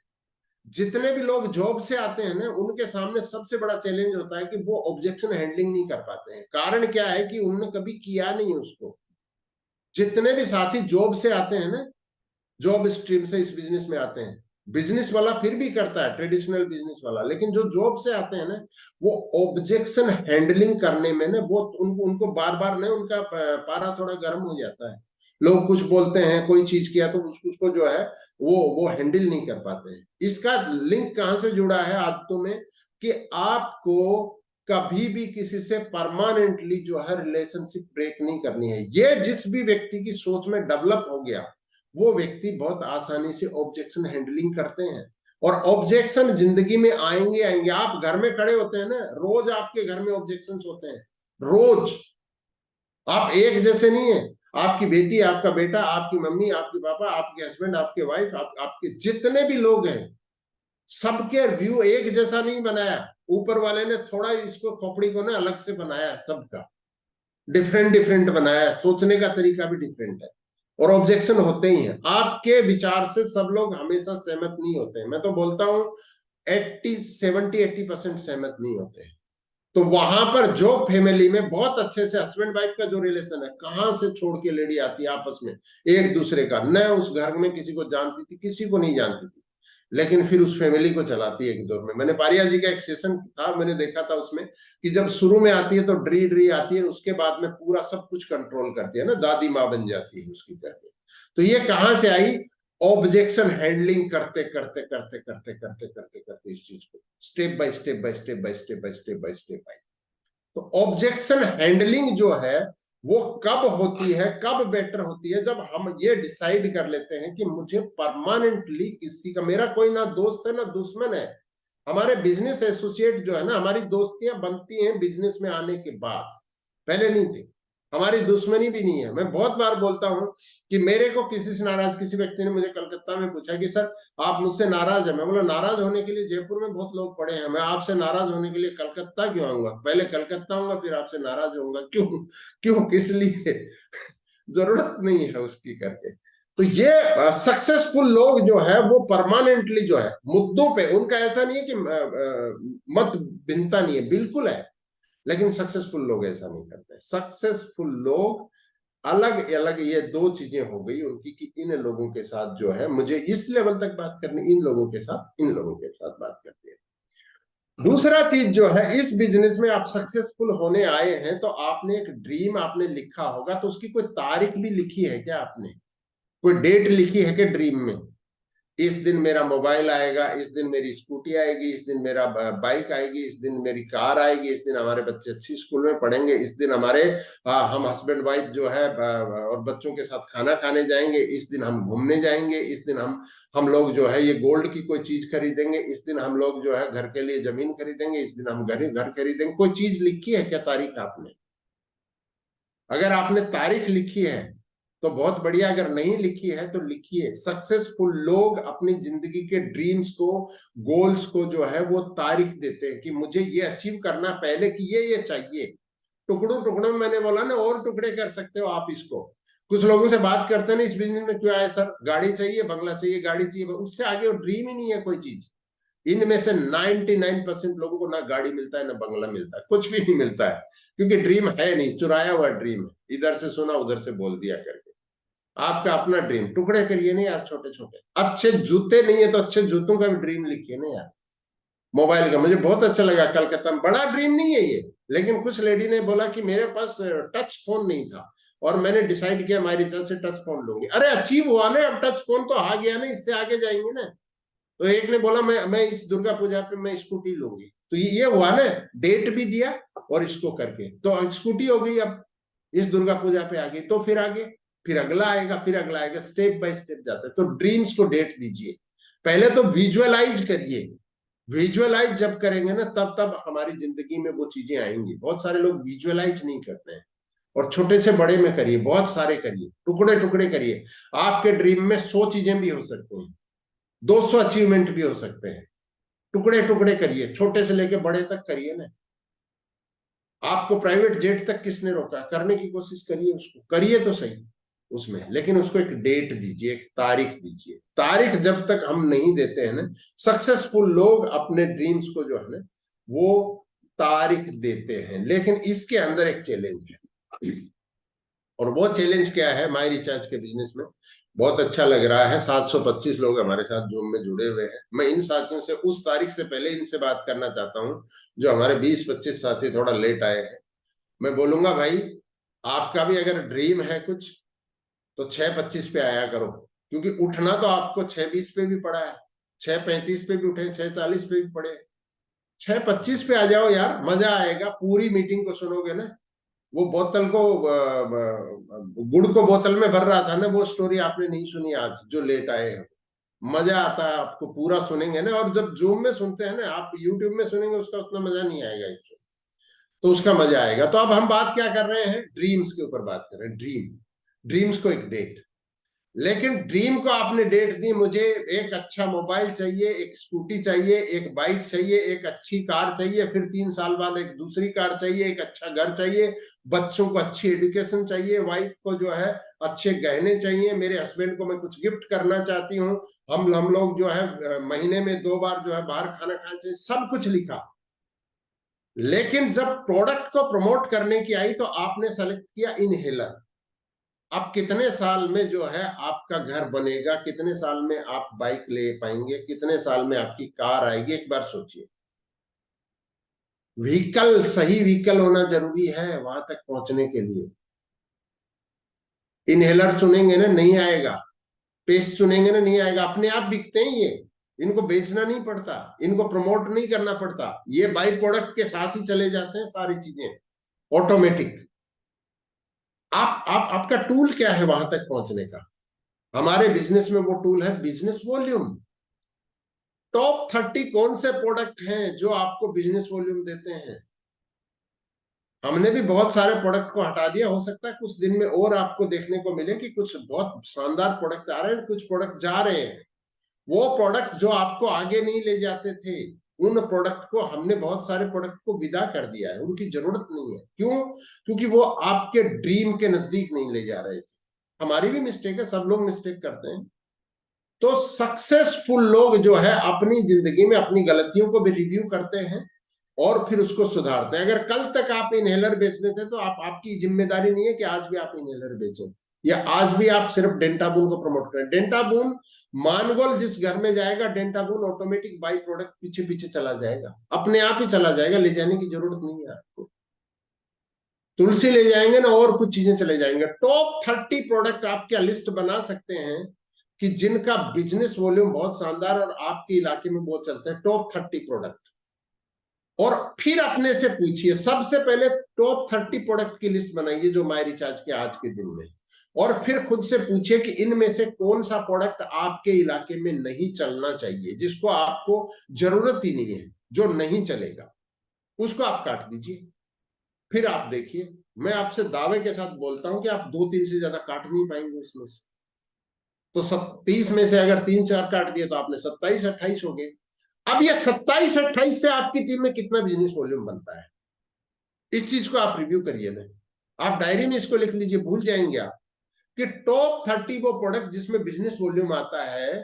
जितने भी लोग जॉब से आते हैं ना, उनके सामने सबसे बड़ा चैलेंज होता है कि वो ऑब्जेक्शन हैंडलिंग नहीं कर पाते हैं। कारण क्या है कि उन्होंने कभी किया नहीं उसको। जितने भी साथी जॉब से आते हैं ना, जॉब स्ट्रीम से इस बिजनेस में आते हैं, बिजनेस वाला फिर भी करता है, ट्रेडिशनल बिजनेस वाला, लेकिन जो जॉब से आते हैं ना, वो ऑब्जेक्शन हैंडलिंग करने में ना वो उनको बार बार ना उनका पारा थोड़ा गर्म हो जाता है। लोग कुछ बोलते हैं, कोई चीज किया तो उसको जो है वो हैंडल नहीं कर पाते हैं। इसका लिंक कहां से जुड़ा है आदतों में, कि आपको कभी भी किसी से परमानेंटली जो है रिलेशनशिप ब्रेक नहीं करनी है। ये जिस भी व्यक्ति की सोच में डेवलप हो गया, वो व्यक्ति बहुत आसानी से ऑब्जेक्शन हैंडलिंग करते हैं। और ऑब्जेक्शन जिंदगी में आएंगे आएंगे। आप घर में खड़े होते हैं ना, रोज आपके घर में ऑब्जेक्शन होते हैं, रोज। आप एक जैसे नहीं है। आपकी बेटी, आपका बेटा, आपकी मम्मी, आपके पापा, आपके हस्बैंड, आपके वाइफ, आपके जितने भी लोग हैं, सबके व्यू एक जैसा नहीं बनाया। ऊपर वाले ने थोड़ा इसको खोपड़ी को ना अलग से बनाया, सबका डिफरेंट डिफरेंट बनाया, सोचने का तरीका भी डिफरेंट है। और ऑब्जेक्शन होते ही हैं। आपके विचार से सब लोग हमेशा सहमत नहीं होते हैं। मैं तो बोलता हूं 70-80% सहमत नहीं होते हैं। तो वहां पर जो फैमिली में बहुत अच्छे से हस्बैंड वाइफ का जो रिलेशन है, कहां से छोड़ के लेडी आती है आपस में एक दूसरे का, न उस घर में किसी को जानती थी, किसी को नहीं जानती थी, लेकिन फिर उस फैमिली को चलाती है एक दौर में। मैंने पारिया जी का एक सेशन था, मैंने देखा था उसमें कि जब शुरू में आती है तो ड्री ड्री आती है, उसके बाद में पूरा सब कुछ कंट्रोल करती है ना, दादी माँ बन जाती है उसकी करके। तो ये कहां से आई? ऑब्जेक्शन हैंडलिंग करते करते करते करते करते करते करते इस चीज को step by step by step by step by step by step by. तो ऑब्जेक्शन हैंडलिंग जो है वो कब होती है, कब बेटर होती है? जब हम ये डिसाइड कर लेते हैं कि मुझे परमानेंटली किसी का, मेरा कोई ना दोस्त है ना दुश्मन है। हमारे बिजनेस एसोसिएट जो है ना, हमारी दोस्तियां बनती हैं बिजनेस में आने के बाद, पहले नहीं थी। हमारी दुश्मनी भी नहीं है। मैं बहुत बार बोलता हूं कि मेरे को किसी से नाराज, किसी व्यक्ति ने मुझे कलकत्ता में पूछा कि सर आप मुझसे नाराज है। मैं बोला नाराज होने के लिए जयपुर में बहुत लोग पड़े हैं, मैं आपसे नाराज होने के लिए कलकत्ता क्यों आऊंगा? पहले कलकत्ता आऊंगा फिर आपसे नाराज होऊंगा। क्यों क्यों, किस लिए? जरूरत नहीं है उसकी करके। तो ये सक्सेसफुल लोग जो है वो परमानेंटली जो है मुद्दों पे, उनका ऐसा नहीं है कि मत भिन्नता नहीं है, बिल्कुल है। लेकिन सक्सेसफुल लोग ऐसा नहीं करते। सक्सेसफुल लोग अलग अलग, ये दो चीजें हो गई उनकी कि इन लोगों के साथ जो है मुझे इस लेवल तक बात करनी, इन लोगों के साथ, इन लोगों के साथ बात करनी है। दूसरा चीज जो है, इस बिजनेस में आप सक्सेसफुल होने आए हैं तो आपने एक ड्रीम आपने लिखा होगा, तो उसकी कोई तारीख भी लिखी है क्या? आपने कोई डेट लिखी है क्या ड्रीम में? इस दिन मेरा मोबाइल आएगा, इस दिन मेरी स्कूटी आएगी, इस दिन मेरा बाइक आएगी, इस दिन मेरी कार आएगी, इस दिन हमारे बच्चे अच्छी स्कूल में पढ़ेंगे, इस दिन हमारे हम हस्बैंड वाइफ जो है और बच्चों के साथ खाना खाने जाएंगे, इस दिन हम घूमने जाएंगे, इस दिन हम लोग जो है ये गोल्ड की कोई चीज खरीदेंगे, इस दिन हम लोग जो है घर के लिए जमीन खरीदेंगे, इस दिन हम घर खरीदेंगे। कोई चीज लिखी है क्या तारीख आपने? अगर आपने तारीख लिखी है तो बहुत बढ़िया, अगर नहीं लिखी है तो लिखिए। सक्सेसफुल लोग अपनी जिंदगी के ड्रीम्स को, गोल्स को जो है वो तारीख देते हैं कि मुझे ये अचीव करना, पहले कि ये चाहिए। टुकड़ों टुकड़ों में मैंने बोला ना, और टुकड़े कर सकते हो आप इसको। कुछ लोगों से बात करते हैं ना, इस बिजनेस में क्यों आए सर? गाड़ी चाहिए, बंगला चाहिए, गाड़ी चाहिए, उससे आगे ड्रीम ही नहीं है कोई चीज। इनमें से 99% लोगों को ना गाड़ी मिलता है ना बंगला मिलता है, कुछ भी नहीं मिलता है, क्योंकि ड्रीम है नहीं, चुराया हुआ ड्रीम है, इधर से सुना उधर से बोल दिया करके। आपका अपना ड्रीम टुकड़े करिए ना यार, छोटे छोटे। अच्छे जूते नहीं है तो अच्छे जूतों का भी ड्रीम लिखिए ना यार। मोबाइल का मुझे बहुत अच्छा लगा, कलकत्ता में, बड़ा ड्रीम नहीं है ये, लेकिन कुछ लेडी ने बोला कि मेरे पास टच फोन नहीं था और मैंने डिसाइड किया हमारी तरफ से टच फोन लूंगी। अरे अचीव हुआ ना, अब टच फोन तो आ गया ना, इससे आगे जाएंगे ना। तो एक ने बोला मैं इस दुर्गा पूजा पे मैं स्कूटी लूंगी, तो ये हुआ ना, डेट भी दिया और इसको करके तो स्कूटी हो गई। अब इस दुर्गा पूजा पे आ गई तो फिर आगे, फिर अगला आएगा, फिर अगला आएगा, स्टेप बाय स्टेप जाता है। तो ड्रीम्स को डेट दीजिए, पहले तो विजुअलाइज करिए। विजुअलाइज जब करेंगे ना तब तब हमारी जिंदगी में वो चीजें आएंगी। बहुत सारे लोग विजुअलाइज नहीं करते हैं। और छोटे से बड़े में करिए, बहुत सारे करिए, टुकड़े टुकड़े करिए। आपके ड्रीम में 100 चीजें भी हो सकती हैं, 200 अचीवमेंट भी हो सकते हैं। टुकड़े टुकड़े करिए, छोटे से लेके बड़े तक करिए ना। आपको प्राइवेट जेट तक किसने रोका? करने की कोशिश करिए, उसको करिए तो सही उसमें, लेकिन उसको एक डेट दीजिए, एक तारीख दीजिए। तारीख जब तक हम नहीं देते हैं ना, सक्सेसफुल लोग अपने ड्रीम्स को जो है ना वो तारीख देते हैं। लेकिन इसके अंदर एक चैलेंज है, और वो चैलेंज क्या है? माई रिचार्ज के बिजनेस में बहुत अच्छा लग रहा है, 725 लोग हमारे साथ जूम में जुड़े हुए हैं। मैं इन साथियों से उस तारीख से पहले इनसे बात करना चाहता हूं जो हमारे 20-25 साथी थोड़ा लेट आए हैं। मैं बोलूंगा भाई, आपका भी अगर ड्रीम है कुछ तो 6:25 पे आया करो, क्योंकि उठना तो आपको 6:20 पे भी पड़ा है, 6:35 पे भी उठे, 6:40 पे भी पड़े। 6:25 पे आ जाओ यार, मजा आएगा। पूरी मीटिंग को सुनोगे ना। वो बोतल को गुड़ को बोतल में भर रहा था ना, वो स्टोरी आपने नहीं सुनी आज, जो लेट आए हैं। मजा आता है आपको, पूरा सुनेंगे ना। और जब जूम में सुनते हैं ना, आप यूट्यूब में सुनेंगे उसका उतना मजा नहीं आएगा, तो उसका मजा आएगा। तो अब हम बात क्या कर रहे हैं? ड्रीम्स के ऊपर बात कर रहे हैं। ड्रीम्स को एक डेट, लेकिन ड्रीम को आपने डेट दी, मुझे एक अच्छा मोबाइल चाहिए, एक स्कूटी चाहिए, एक बाइक चाहिए, एक अच्छी कार चाहिए, फिर 3 साल बाद एक दूसरी कार चाहिए, एक अच्छा घर चाहिए, बच्चों को अच्छी एजुकेशन चाहिए, वाइफ को जो है अच्छे गहने चाहिए, मेरे हस्बैंड को मैं कुछ गिफ्ट करना चाहती हूँ, हम लोग जो है महीने में 2 बार जो है बाहर खाना खाना चाहिए, सब कुछ लिखा। लेकिन जब प्रोडक्ट को प्रमोट करने की आई तो आपने सेलेक्ट किया इनहेलर। अब कितने साल में जो है आपका घर बनेगा? कितने साल में आप बाइक ले पाएंगे? कितने साल में आपकी कार आएगी? एक बार सोचिए। व्हीकल, सही व्हीकल होना जरूरी है वहां तक पहुंचने के लिए। इनहेलर चुनेंगे ना, नहीं आएगा। पेस्ट चुनेंगे ना, नहीं आएगा। अपने आप बिकते हैं ये, इनको बेचना नहीं पड़ता, इनको प्रमोट नहीं करना पड़ता, ये बाई प्रोडक्ट के साथ ही चले जाते हैं सारी चीजें, ऑटोमेटिक। आपका टूल क्या है वहां तक पहुंचने का? हमारे बिजनेस में वो टूल है बिजनेस वॉल्यूम। टॉप 30 कौन से प्रोडक्ट हैं जो आपको बिजनेस वॉल्यूम देते हैं? हमने भी बहुत सारे प्रोडक्ट को हटा दिया। हो सकता है कुछ दिन में और आपको देखने को मिले कि कुछ बहुत शानदार प्रोडक्ट आ रहे हैं, कुछ प्रोडक्ट जा रहे हैं। वो प्रोडक्ट जो आपको आगे नहीं ले जाते थे, उन प्रोडक्ट को हमने, बहुत सारे प्रोडक्ट को विदा कर दिया है, उनकी जरूरत नहीं है। क्यों? क्योंकि वो आपके ड्रीम के नजदीक नहीं ले जा रहे थे। हमारी भी मिस्टेक है, सब लोग मिस्टेक करते हैं। तो सक्सेसफुल लोग जो है अपनी जिंदगी में अपनी गलतियों को भी रिव्यू करते हैं और फिर उसको सुधारते हैं। अगर कल तक आप इनहेलर बेचते थे तो आपकी जिम्मेदारी नहीं है कि आज भी आप इनहेलर बेचो, या आज भी आप सिर्फ डेंटाबून को प्रमोट करें। डेंटाबून, मानगोल जिस घर में जाएगा, डेंटाबून ऑटोमेटिक बाई प्रोडक्ट पीछे पीछे चला जाएगा, अपने आप ही चला जाएगा, ले जाने की जरूरत नहीं है आपको। तुलसी ले जाएंगे ना, और कुछ चीजें चले जाएंगे। टॉप 30 प्रोडक्ट आप क्या लिस्ट बना सकते हैं कि जिनका बिजनेस वॉल्यूम बहुत शानदार और आपके इलाके में बहुत चलते हैं, टॉप 30 प्रोडक्ट। और फिर अपने से पूछिए, सबसे पहले टॉप 30 प्रोडक्ट की लिस्ट बनाइए जो माई रिचार्ज के आज के दिन में, और फिर खुद से पूछिए कि इनमें से कौन सा प्रोडक्ट आपके इलाके में नहीं चलना चाहिए, जिसको आपको जरूरत ही नहीं है, जो नहीं चलेगा, उसको आप काट दीजिए। फिर आप देखिए, मैं आपसे दावे के साथ बोलता हूं कि आप 2-3 से ज्यादा काट नहीं पाएंगे इसमें से। तो 30 में से अगर 3-4 काट दिए तो आपने 27-28 हो गए। अब ये 27-28 से आपकी टीम में कितना बिजनेस वॉल्यूम बनता है, इस चीज को आप रिव्यू करिए ना। आप डायरी में इसको लिख लीजिए, भूल जाएंगे आप कि टॉप 30 वो प्रोडक्ट जिसमें बिजनेस वॉल्यूम आता है,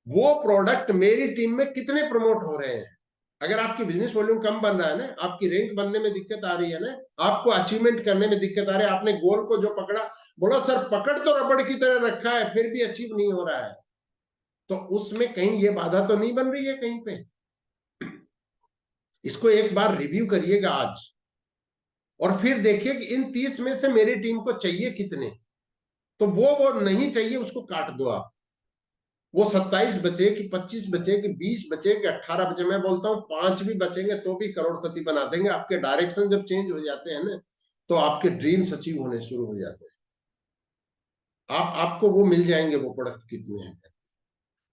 वो प्रोडक्ट मेरी टीम में कितने प्रमोट हो रहे हैं। अगर आपकी बिजनेस वॉल्यूम कम बन रहा है ना, आपकी रैंक बनने में दिक्कत आ रही है ना, आपको अचीवमेंट करने में दिक्कत आ रही है, आपने गोल को जो पकड़ा, बोला सर पकड़ तो रबड़ की तरह रखा है फिर भी अचीव नहीं हो रहा है, तो उसमें कहीं ये बाधा तो नहीं बन रही है कहीं पे। इसको एक बार रिव्यू करिएगा आज, और फिर देखिए कि इन 30 में से मेरी टीम को चाहिए कितने, तो वो नहीं चाहिए उसको काट दो आप। वो 27 बचे कि 25 बचे कि 20 बचे कि 18 बचे, मैं बोलता हूं 5 भी बचेंगे तो भी करोड़पति बना देंगे। आपके डायरेक्शन जब चेंज हो जाते हैं ना, तो आपके ड्रीम्स अचीव होने शुरू हो जाते हैं। आपको वो मिल जाएंगे वो प्रोडक्ट कितने हैं,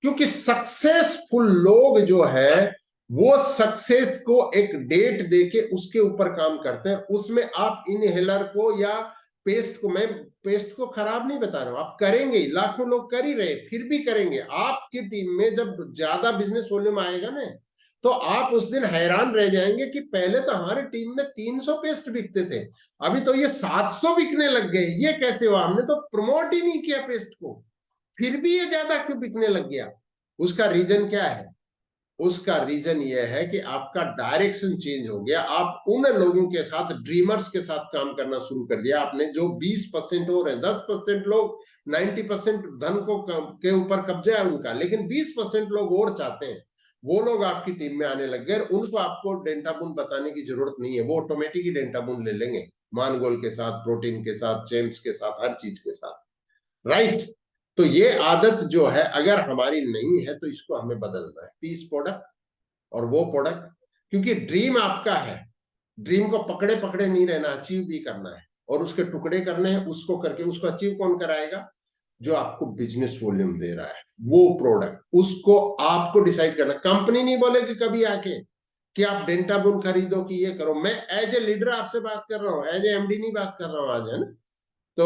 क्योंकि सक्सेसफुल लोग जो है वो सक्सेस को एक डेट देके उसके ऊपर काम करते हैं। उसमें आप इनहेलर को या पेस्ट को, मैं पेस्ट को खराब नहीं बता रहा हूं, आप करेंगे, लाखों लोग कर ही रहे, फिर भी करेंगे। आपकी टीम में जब ज्यादा बिजनेस वॉल्यूम आएगा ना, तो आप उस दिन हैरान रह जाएंगे कि पहले तो हमारी टीम में 300 पेस्ट बिकते थे, अभी तो ये 700 बिकने लग गए, ये कैसे हुआ? हमने तो प्रमोट ही नहीं किया पेस्ट को, फिर भी ये ज्यादा क्यों बिकने लग गया? उसका रीजन क्या है? उसका रीजन यह है कि आपका डायरेक्शन चेंज हो गया। आप उन लोगों के साथ, ड्रीमर्स के साथ काम करना शुरू कर दिया आपने, जो 20% हो रहे हैं। 10% लोग 90% धन को के ऊपर कब्जा है उनका, लेकिन 20% लोग और चाहते हैं, वो लोग आपकी टीम में आने लग गए। उनको आपको डेंटाबुन बताने की जरूरत नहीं है, वो ऑटोमेटिक ही डेंटाबुन ले लेंगे, मानगोल के साथ, प्रोटीन के साथ, चेम्स के साथ, हर चीज के साथ। राइट? तो ये आदत जो है अगर हमारी नहीं है तो इसको हमें बदलना है। 30 प्रोडक्ट और वो प्रोडक्ट, क्योंकि ड्रीम आपका है, ड्रीम को पकड़े पकड़े नहीं रहना, अचीव भी करना है, और उसके टुकड़े करने हैं। उसको करके उसको अचीव कौन कराएगा? जो आपको बिजनेस वॉल्यूम दे रहा है, वो प्रोडक्ट, उसको आपको डिसाइड करना। कंपनी नहीं बोलेगी कभी आके कि आप डेंटाबुन खरीदो कि ये करो। मैं एज ए लीडर आपसे बात कर रहा हूँ, एज ए एमडी नहीं बात कर रहा हूँ आज, है ना। तो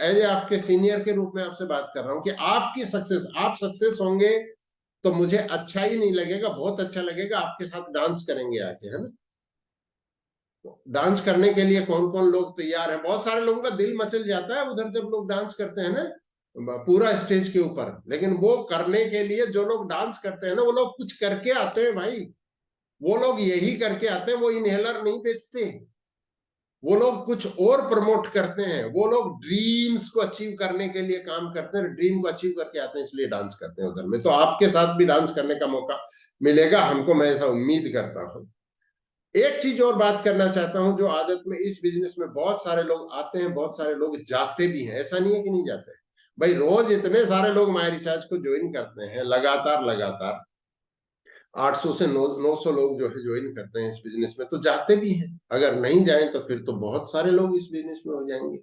एज आपके सीनियर के रूप में आपसे बात कर रहा हूं कि आपकी सक्सेस, आप सक्सेस होंगे तो मुझे अच्छा ही नहीं लगेगा, बहुत अच्छा लगेगा, आपके साथ डांस करेंगे आके, है ना। तो डांस करने के लिए कौन कौन लोग तैयार हैं? बहुत सारे लोगों का दिल मचल जाता है उधर जब लोग डांस करते हैं ना, पूरा स्टेज के ऊपर। लेकिन वो करने के लिए जो लोग डांस करते हैं ना, वो लोग कुछ करके आते हैं भाई, वो लोग यही करके आते हैं। वो इनहेलर नहीं बेचते, वो लोग कुछ और प्रमोट करते हैं, वो लोग ड्रीम्स को अचीव करने के लिए काम करते हैं, ड्रीम को अचीव करके आते हैं, इसलिए डांस करते हैं उधर में। तो आपके साथ भी डांस करने का मौका मिलेगा हमको, मैं ऐसा उम्मीद करता हूं। एक चीज और बात करना चाहता हूं, जो आदत में इस बिजनेस में बहुत सारे लोग आते हैं, बहुत सारे लोग जाते भी हैं, ऐसा नहीं है कि नहीं जाते हैं भाई। रोज इतने सारे लोग माई रिचार्ज को ज्वाइन करते हैं, लगातार लगातार 800 से 900 लोग जो है ज्वाइन करते हैं इस बिजनेस में, तो जाते भी हैं। अगर नहीं जाएं तो फिर तो बहुत सारे लोग इस बिजनेस में हो जाएंगे।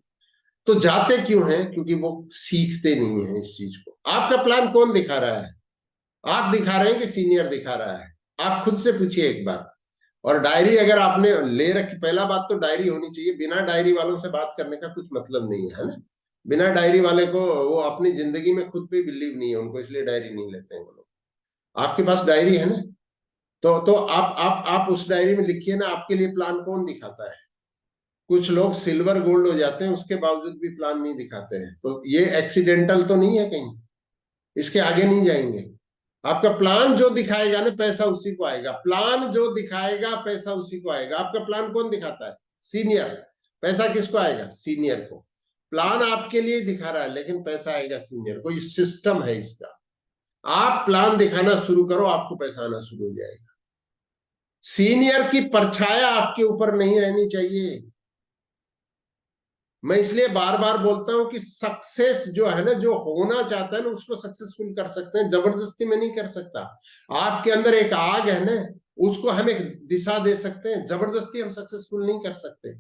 तो जाते क्यों हैं? क्योंकि वो सीखते नहीं है इस चीज को। आपका प्लान कौन दिखा रहा है? आप दिखा रहे हैं कि सीनियर दिखा रहा है? आप खुद से पूछिए एक बार। और डायरी अगर आपने ले रखी, पहला बात तो डायरी होनी चाहिए। बिना डायरी वालों से बात करने का कुछ मतलब नहीं है ना। बिना डायरी वाले को, वो अपनी जिंदगी में खुद पे बिलीव नहीं है उनको, इसलिए डायरी नहीं लेते हैं वो लोग। आपके पास डायरी है ना, तो आप उस डायरी में लिखिए ना, आपके लिए प्लान कौन दिखाता है। कुछ लोग सिल्वर गोल्ड हो जाते हैं, उसके बावजूद भी प्लान नहीं दिखाते हैं, तो ये एक्सीडेंटल तो नहीं है कहीं, इसके आगे नहीं जाएंगे। आपका प्लान जो दिखाएगा ना, पैसा उसी को आएगा। प्लान जो दिखाएगा पैसा उसी को आएगा। आपका प्लान कौन दिखाता है? सीनियर। पैसा किसको आएगा? सीनियर को। प्लान आपके लिए दिखा रहा है, लेकिन पैसा आएगा सीनियर को। ये सिस्टम है इसका। आप प्लान दिखाना शुरू करो, आपको पैसा आना शुरू हो जाएगा। सीनियर की परछाया आपके ऊपर नहीं रहनी चाहिए। मैं इसलिए बार बार बोलता हूं कि सक्सेस जो है ना, जो होना चाहता है ना, उसको सक्सेसफुल कर सकते हैं, जबरदस्ती में नहीं कर सकता। आपके अंदर एक आग है ना, उसको हम एक दिशा दे सकते हैं, जबरदस्ती हम सक्सेसफुल नहीं कर सकते।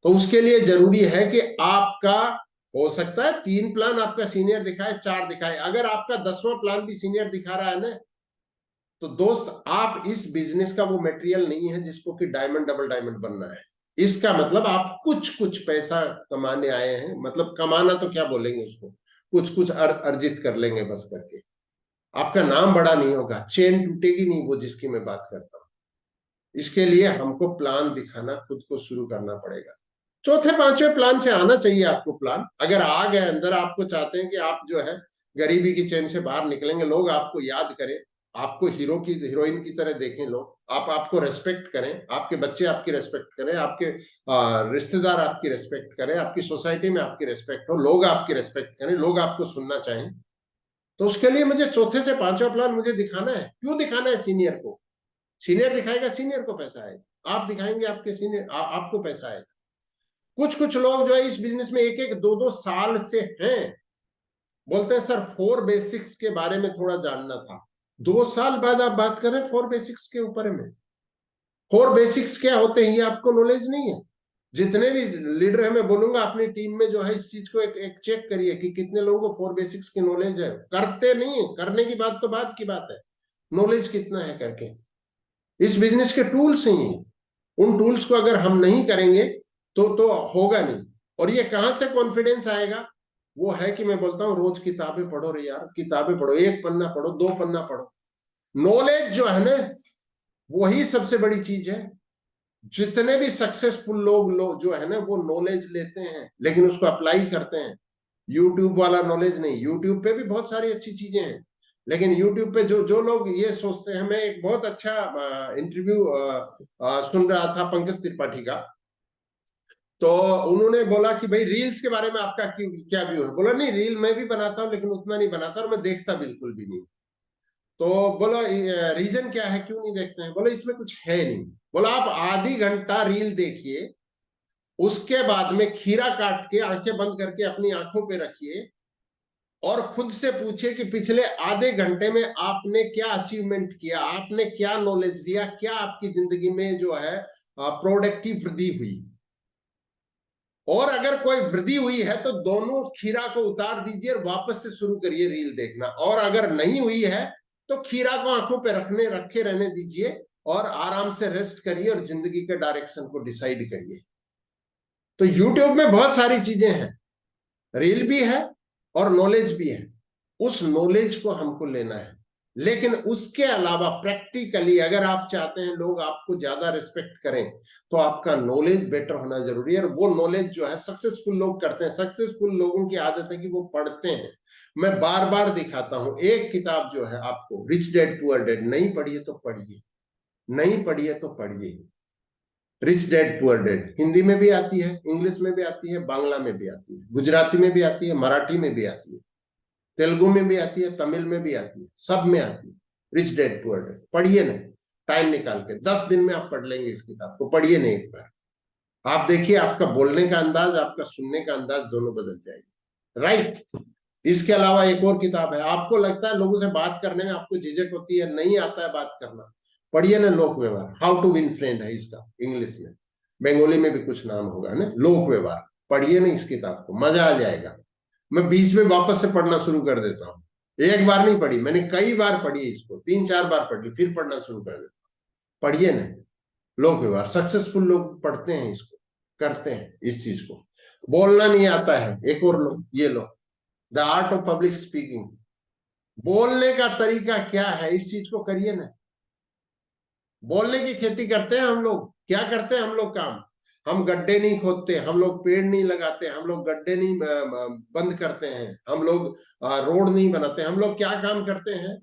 तो उसके लिए जरूरी है कि आपका, हो सकता है 3 प्लान आपका सीनियर दिखाए, 4 दिखाए, अगर आपका 10वां प्लान भी सीनियर दिखा रहा है ना, तो दोस्त आप इस बिजनेस का वो मटेरियल नहीं है जिसको कि डायमंड डबल डायमंड बनना है। इसका मतलब आप कुछ कुछ पैसा कमाने आए हैं, मतलब कमाना तो क्या बोलेंगे उसको, कुछ कुछ अर्जित कर लेंगे बस करके। आपका नाम बड़ा नहीं होगा, चेन टूटेगी नहीं वो जिसकी मैं बात करता हूं। इसके लिए हमको प्लान दिखाना खुद को शुरू करना पड़ेगा। चौथे पांचवें प्लान से आना चाहिए आपको प्लान। अगर आ गए अंदर, आपको चाहते हैं कि आप जो है गरीबी की चेन से बाहर निकलेंगे, लोग आपको याद करें, आपको हीरो की हीरोइन की तरह देखें लोग, आपको रेस्पेक्ट करें, आपके बच्चे आपकी रेस्पेक्ट करें, आपके रिश्तेदार आपकी रेस्पेक्ट करें, आपकी सोसाइटी में आपकी रेस्पेक्ट हो, लोग आपकी रेस्पेक्ट करें, लोग आपको सुनना चाहें, तो उसके लिए मुझे चौथे से पांचवा प्लान मुझे दिखाना है। क्यों दिखाना है सीनियर को? सीनियर दिखाएगा, सीनियर को पैसा आएगा। आप दिखाएंगे, आपके सीनियर आपको पैसा आएगा। कुछ कुछ लोग जो है इस बिजनेस में 1-1, 2-2 साल से हैं, बोलते हैं सर 4 बेसिक्स के बारे में थोड़ा जानना था। 2 साल बाद आप बात करें 4 बेसिक्स के ऊपर में। 4 बेसिक्स क्या होते हैं ये आपको नॉलेज नहीं है। जितने भी लीडर है, मैं बोलूंगा अपनी टीम में जो है इस चीज को एक चेक करिए कि कितने लोगों को 4 बेसिक्स की नॉलेज है। करते नहीं है, करने की बात तो बात की बात है, नॉलेज कितना है करके। इस बिजनेस के टूल्स ही हैं, उन टूल्स को अगर हम नहीं करेंगे तो होगा नहीं। और ये कहां से कॉन्फिडेंस आएगा? वो है कि मैं बोलता हूं रोज किताबें पढ़ो रे यार, किताबें पढ़ो, 1 पन्ना पढ़ो, 2 पन्ना पढ़ो। नॉलेज जो है ना, वही सबसे बड़ी चीज है। जितने भी सक्सेसफुल लोग जो है ना, वो नॉलेज लेते हैं लेकिन उसको अप्लाई करते हैं। यूट्यूब वाला नॉलेज नहीं। यूट्यूब पे भी बहुत सारी अच्छी चीजें हैं, लेकिन यूट्यूब पे जो जो लोग ये सोचते हैं, मैं एक बहुत अच्छा इंटरव्यू सुन रहा था पंकज त्रिपाठी का, तो उन्होंने बोला कि भाई रील्स के बारे में आपका क्या व्यू है? बोला नहीं, रील मैं भी बनाता हूं लेकिन उतना नहीं बनाता, और मैं देखता बिल्कुल भी नहीं। तो बोला रीजन क्या है, क्यों नहीं देखते हैं? बोला इसमें कुछ है नहीं। बोला आप आधी घंटा रील देखिए, उसके बाद में खीरा काट के आंखें बंद करके अपनी आंखों पे रखिए और खुद से पूछिए कि पिछले आधे घंटे में आपने क्या अचीवमेंट किया, आपने क्या नॉलेज लिया, क्या आपकी जिंदगी में जो है प्रोडक्टिव वृद्धि हुई। और अगर कोई वृद्धि हुई है तो दोनों खीरा को उतार दीजिए और वापस से शुरू करिए रील देखना। और अगर नहीं हुई है तो खीरा को आंखों पे रखे रहने दीजिए और आराम से रेस्ट करिए और जिंदगी के डायरेक्शन को डिसाइड करिए। तो यूट्यूब में बहुत सारी चीजें हैं, रील भी है और नॉलेज भी है। उस नॉलेज को हमको लेना है, लेकिन उसके अलावा प्रैक्टिकली अगर आप चाहते हैं लोग आपको ज्यादा रिस्पेक्ट करें, तो आपका नॉलेज बेटर होना जरूरी है। और वो नॉलेज जो है सक्सेसफुल लोग करते हैं। सक्सेसफुल लोगों की आदत है कि वो पढ़ते हैं। मैं बार बार दिखाता हूं, एक किताब जो है आपको रिच डैड पुअर डैड, नहीं पढ़ी है तो पढ़िए, नहीं पढ़ी है तो पढ़िए। Rich dad poor dad Hindi में भी आती है, इंग्लिश में भी आती है, बांग्ला में भी आती है, गुजराती में भी आती है, मराठी में भी आती है, तेलुगु में भी आती है, तमिल में भी आती है, सब में आती है। रिच डैड पुअर डैड पढ़िए ना, टाइम निकाल के 10 दिन में आप पढ़ लेंगे इस किताब को। पढ़िए ना एक बार, आप देखिए आपका बोलने का अंदाज, आपका सुनने का अंदाज दोनों बदल जाएगी। राइट। इसके अलावा एक और किताब है, आपको लगता है लोगों से बात करने में आपको झिझक होती है, नहीं आता है बात करना, पढ़िए ना लोक व्यवहार, हाउ टू विन फ्रेंड है इसका इंग्लिश में, बंगाली में भी कुछ नाम होगा ना, लोक व्यवहार। पढ़िए ना इस किताब को, मजा आ जाएगा। मैं बीच में वापस से पढ़ना शुरू कर देता हूँ। एक बार नहीं पढ़ी मैंने, कई बार पढ़ी इसको, 3-4 बार पढ़ी, फिर पढ़ना शुरू कर देता हूँ। पढ़िए ना लोक व्यवहार। सक्सेसफुल लोग पढ़ते हैं इसको, करते हैं इस चीज को। बोलना नहीं आता है, एक और लो, ये लो, the art of public speaking. बोलने का तरीका क्या है, इस चीज को करिए ना। बोलने की खेती करते हैं हम लोग, क्या करते हैं हम लोग काम? हम गड्ढे नहीं खोदते, हम लोग पेड़ नहीं लगाते, हम लोग गड्ढे नहीं बंद करते हैं, हम लोग रोड नहीं बनाते। हम लोग क्या काम करते हैं?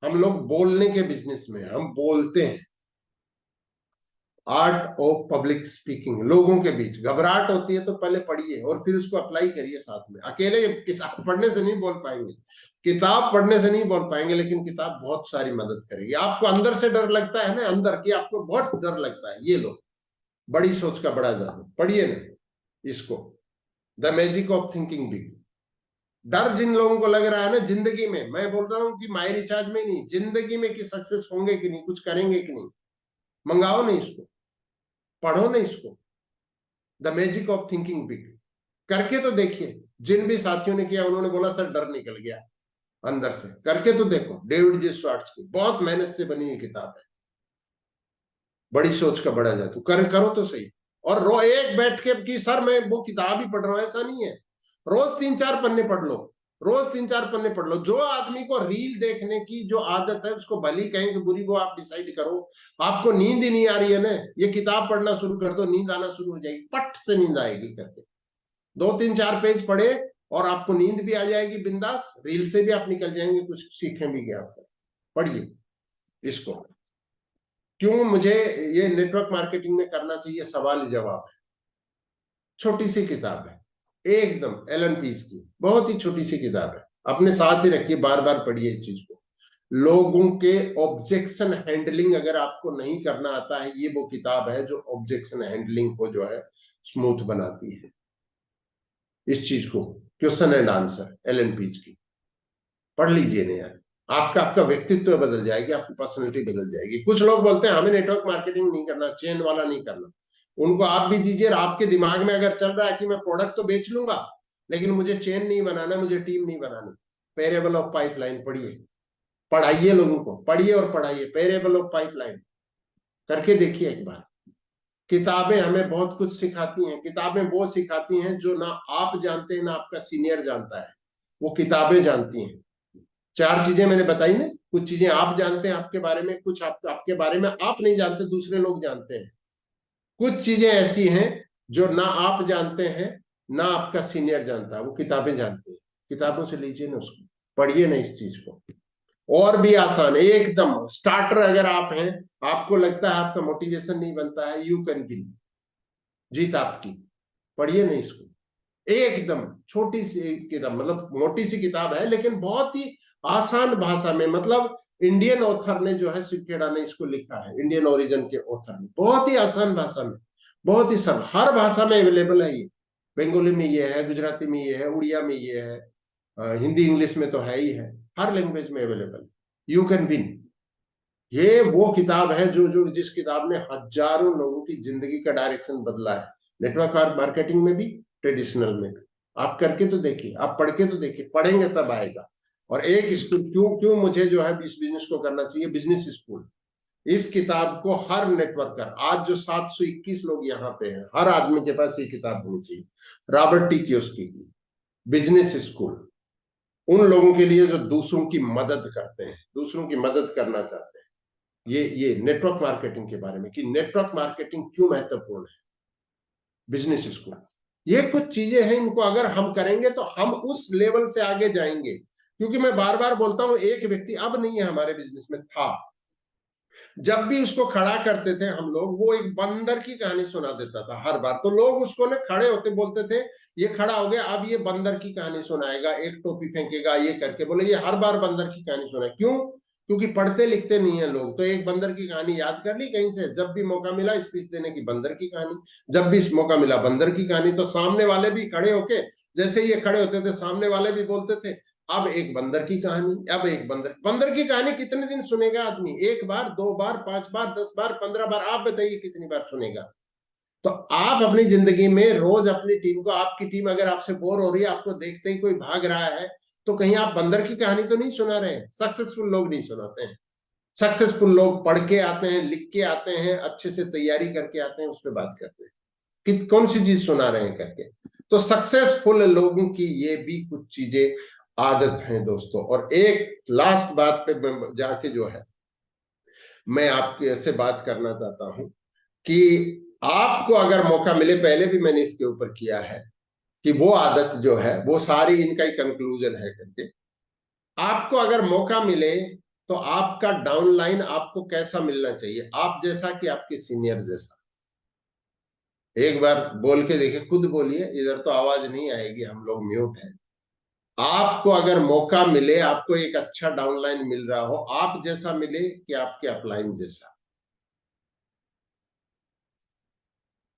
हम लोग बोलने के बिजनेस में हम बोलते हैं। Art of public speaking. लोगों के बीच घबराहट होती है तो पहले पढ़िए और फिर उसको अप्लाई करिए साथ में। अकेले किताब पढ़ने से नहीं बोल पाएंगे, किताब पढ़ने से नहीं बोल पाएंगे, लेकिन किताब बहुत सारी मदद करेगी। आपको अंदर से डर लगता है ना, अंदर की आपको बहुत डर लगता है, ये लो, बड़ी सोच का बड़ा जादू, पढ़िए ना इसको। The magic of thinking big. डर जिन लोगों को लग रहा है ना जिंदगी में, मैं बोल रहा हूं कि माई रिचार्ज में नहीं, जिंदगी में कि सक्सेस होंगे कि नहीं, कुछ करेंगे कि नहीं, मंगाओ नहीं इसको, पढ़ो नहीं इसको, the magic of thinking big, करके तो देखिए। जिन भी साथियों ने किया उन्होंने बोला सर डर निकल गया अंदर से, करके तो देखो। डेविड जी स्वार्ट्ज की बहुत मेहनत से बनी हुई किताब है, बड़ी सोच का बड़ा जादू। करो तो सही। और रो एक बैठ के कि सर मैं वो किताब ही पढ़ रहा हूं, ऐसा नहीं है। रोज 3-4 पन्ने पढ़ लो, रोज 3-4 पन्ने पढ़ लो। जो आदमी को रील देखने की जो आदत है, उसको भली कहें कि बुरी, वो आप डिसाइड करो। आपको नींद ही नहीं आ रही है ना, ये किताब पढ़ना शुरू कर दो, नींद आना शुरू हो जाएगी, पट से नींद आएगी करके। 2-3-4 पेज पढ़े और आपको नींद भी आ जाएगी बिंदास, रील से भी आप निकल जाएंगे, कुछ सीखें भी गया आपको। पढ़िए इसको। क्यों मुझे ये नेटवर्क मार्केटिंग में करना चाहिए, सवाल जवाब है। छोटी सी किताब है एकदम, एलन पीस की, बहुत ही छोटी सी किताब है, अपने साथ ही रखिए, बार बार पढ़िए इस चीज को। लोगों के ऑब्जेक्शन हैंडलिंग अगर आपको नहीं करना आता है, ये वो किताब है जो ऑब्जेक्शन हैंडलिंग को जो है स्मूथ बनाती है। इस चीज को, क्वेश्चन एंड आंसर, एलन पीस की, पढ़ लीजिए ना यार। आपका व्यक्तित्व बदल जाएगी, आपकी पर्सनैलिटी बदल जाएगी। कुछ लोग बोलते हैं हमें नेटवर्क मार्केटिंग नहीं करना, चेन वाला नहीं करना। उनको आप भी दीजिए। आपके दिमाग में अगर चल रहा है कि मैं प्रोडक्ट तो बेच लूंगा, लेकिन मुझे चेन नहीं बनाना, मुझे टीम नहीं बनानी, पेरेबल ऑफ पाइपलाइन पढ़िए, पढ़ाइए लोगों को, पढ़िए और पढ़ाइए। पेरेबल ऑफ पाइपलाइन करके देखिए एक बार। किताबें हमें बहुत कुछ सिखाती हैं। किताबें वो सिखाती हैं जो ना आप जानते हैं, ना आपका सीनियर जानता है, वो किताबें जानती हैं। 4 चीजें मैंने बताई ना, कुछ चीजें आप जानते हैं आपके बारे में, कुछ आपके बारे में आप नहीं जानते, दूसरे लोग जानते हैं। कुछ चीजें ऐसी हैं जो ना आप जानते हैं, ना आपका सीनियर जानता है, वो किताबें जानती हैं। किताबों से लीजिए ना उसको, पढ़िए ना इस चीज को। और भी आसान है एकदम। स्टार्टर अगर आप हैं, आपको लगता है आपका मोटिवेशन नहीं बनता है, यू कैन विन, जीत आपकी। पढ़िए ना इसको, एकदम छोटी सी किताब, मतलब मोटी सी किताब है लेकिन बहुत ही आसान भाषा में। मतलब इंडियन ऑथर ने जो है, शिवखेड़ा ने इसको लिखा है, इंडियन ओरिजिन के ऑथर ने, बहुत ही आसान भाषा में, बहुत ही सरल, हर भाषा में अवेलेबल है ये। बंगाली में ये है, गुजराती में ये है, उड़िया में ये है, हिंदी इंग्लिश में तो है ही है, हर लैंग्वेज में अवेलेबल। यू कैन विन, ये वो किताब है जो जो जिस किताब ने हजारों लोगों की जिंदगी का डायरेक्शन बदला है, नेटवर्क मार्केटिंग में भी, ट्रेडिशनल में भी। आप करके तो देखिए, आप पढ़ के तो देखिए, पढ़ेंगे तब आएगा। और एक स्कूल, क्यों क्यों मुझे जो है इस बिजनेस को करना चाहिए, बिजनेस स्कूल। इस किताब को हर नेटवर्कर, आज जो 721 लोग यहाँ पे हैं, हर आदमी के पास ये किताब होनी चाहिए। रॉबर्ट टी कियोसाकी की बिजनेस स्कूल, उन लोगों के लिए जो दूसरों की मदद करते हैं, दूसरों की मदद करना चाहते हैं। ये नेटवर्क मार्केटिंग के बारे में, कि नेटवर्क मार्केटिंग क्यों महत्वपूर्ण है, बिजनेस स्कूल। ये कुछ चीजें हैं, इनको अगर हम करेंगे तो हम उस लेवल से आगे जाएंगे। क्योंकि मैं बार बार बोलता हूं, एक व्यक्ति अब नहीं है हमारे बिजनेस में, था। जब भी उसको खड़ा करते थे हम लोग, वो एक बंदर की कहानी सुना देता था हर बार। तो लोग उसको ना खड़े होते बोलते थे ये खड़ा हो गया, अब ये बंदर की कहानी सुनाएगा, एक टोपी फेंकेगा, ये करके बोले, ये हर बार बंदर की कहानी सुनाए। क्यों? क्योंकि पढ़ते लिखते नहीं है लोग, तो एक बंदर की कहानी याद कर ली कहीं से, जब भी मौका मिला स्पीच देने की, बंदर की कहानी, जब भी मौका मिला बंदर की कहानी। तो सामने वाले भी खड़े होके, जैसे ये खड़े होते थे, सामने वाले भी बोलते थे अब एक बंदर की कहानी, अब एक बंदर की कहानी कितने दिन सुनेगा आदमी? 1 बार, 2 बार, 5 बार, 10 बार, 15 बार, आप बताइए कितनी बार सुनेगा? तो आप अपनी जिंदगी में रोज अपनी टीम को, आपकी टीम अगर आपसे बोर हो रही है, आपको देखते ही कोई भाग रहा है, तो कहीं आप बंदर की कहानी तो नहीं सुना रहे हैं। सक्सेसफुल लोग नहीं सुनाते हैं। सक्सेसफुल लोग पढ़ के आते हैं, लिख के आते हैं, अच्छे से तैयारी करके आते हैं, उस पर बात करते हैं कि कौन सी चीज सुना रहे हैं करके। तो सक्सेसफुल लोगों की ये भी कुछ चीजें, आदत है दोस्तों। और एक लास्ट बात पे जाके जो है, मैं आपके से बात करना चाहता हूं कि आपको अगर मौका मिले, पहले भी मैंने इसके ऊपर किया है, कि वो आदत जो है, वो सारी इनका ही कंक्लूजन है करके, आपको अगर मौका मिले तो आपका डाउनलाइन आपको कैसा मिलना चाहिए? आप जैसा कि आपके सीनियर जैसा? एक बार बोल के देखिए, खुद बोलिए, इधर तो आवाज नहीं आएगी, हम लोग म्यूट हैं। आपको अगर मौका मिले, आपको एक अच्छा डाउनलाइन मिल रहा हो, आप जैसा मिले कि आपके अपलाइन जैसा?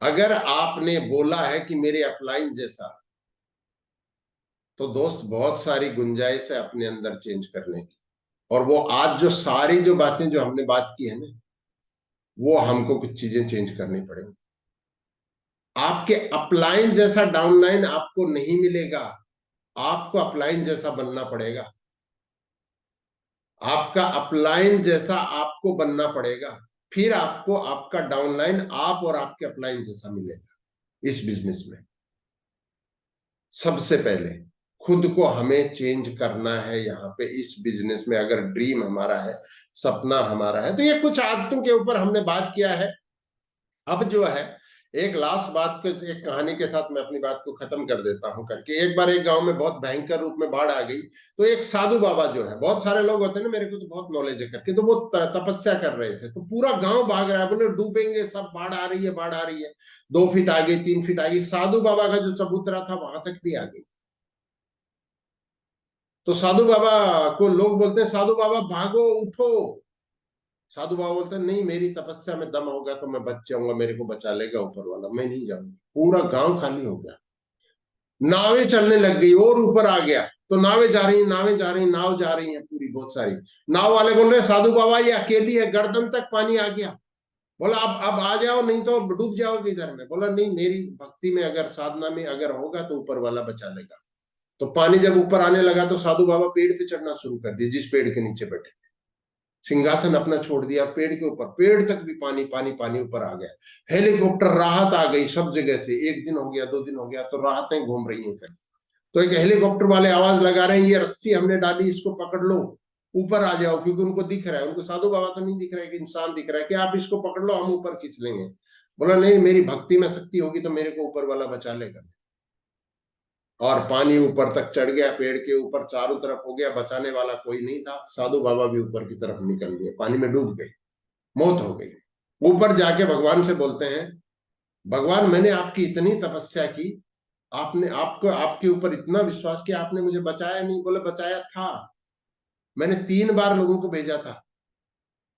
अगर आपने बोला है कि मेरे अपलाइन जैसा, तो दोस्त बहुत सारी गुंजाइश है अपने अंदर चेंज करने की। और वो आज जो सारी जो बातें जो हमने बात की है ना, वो हमको कुछ चीजें चेंज करनी पड़ेंगी। आपके अपलाइन जैसा डाउनलाइन आपको नहीं मिलेगा, आपको अपलाइन जैसा बनना पड़ेगा। आपका अपलाइन जैसा आपको बनना पड़ेगा, फिर आपको आपका डाउनलाइन आप और आपके अपलाइन जैसा मिलेगा। इस बिजनेस में सबसे पहले खुद को हमें चेंज करना है। यहाँ पे इस बिजनेस में अगर ड्रीम हमारा है, सपना हमारा है, तो ये कुछ आदतों के ऊपर हमने बात किया है। अब जो है एक लास्ट बात को, एक कहानी के साथ मैं अपनी बात को खत्म कर देता हूं करके। एक बार एक गांव में बहुत भयंकर रूप में बाढ़ आ गई। तो एक साधु बाबा जो है, बहुत सारे लोग होते हैं ना, मेरे को तो बहुत नॉलेज है करके, तो वो तपस्या कर रहे थे। तो पूरा गांव भाग रहा है, बोले डूबेंगे सब, बाढ़ आ रही है, बाढ़ आ रही है। 2 फीट आ गई, 3 फीट आ गई, साधु बाबा का जो चबूतरा था वहां तक भी आ गई। तो साधु बाबा को लोग बोलते हैं, साधु बाबा भागो, उठो। साधु बाबा बोलते हैं, नहीं, मेरी तपस्या में दम होगा तो मैं बच जाऊंगा, मेरे को बचा लेगा ऊपर वाला, मैं नहीं जाऊंगा। पूरा गांव खाली हो गया, नावें चलने लग गई और ऊपर आ गया। तो नावें जा रही, नावें जा रही, नाव जा रही है पूरी, बहुत सारी। नाव वाले बोल रहे साधु बाबा ये अकेली है, गर्दन तक पानी आ गया। बोला अब आ जाओ, नहीं तो डूब जाओगे इधर में। बोला नहीं, मेरी भक्ति में अगर, साधना में अगर होगा तो ऊपर वाला बचा लेगा। तो पानी जब ऊपर आने लगा तो साधु बाबा पेड़ पे चढ़ना शुरू कर दिया, जिस पेड़ के नीचे बैठे, सिंहासन अपना छोड़ दिया, पेड़ के ऊपर, पेड़ तक भी पानी पानी पानी ऊपर आ गया। हेलीकॉप्टर, राहत आ गई सब जगह से। 1 दिन हो गया, 2 दिन हो गया, तो राहतें घूम रही हैं फिर। तो एक हेलीकॉप्टर वाले आवाज लगा रहे हैं, ये रस्सी हमने डाली, इसको पकड़ लो, ऊपर आ जाओ। क्योंकि उनको दिख रहा है, उनको साधु बाबा तो नहीं दिख रहा है कि इंसान दिख रहा है, कि आप इसको पकड़ लो, हम ऊपर खींच लेंगे। बोला नहीं, मेरी भक्ति में शक्ति होगी तो मेरे को ऊपर वाला बचा लेगा। और पानी ऊपर तक चढ़ गया, पेड़ के ऊपर चारों तरफ हो गया, बचाने वाला कोई नहीं था। साधु बाबा भी ऊपर की तरफ निकल गए, पानी में डूब गए, मौत हो गई। ऊपर जाके भगवान से बोलते हैं, भगवान मैंने आपकी इतनी तपस्या की, आपने, आपको, आपके ऊपर इतना विश्वास किया, आपने मुझे बचाया नहीं। बोले बचाया था, मैंने 3 बार लोगों को भेजा था।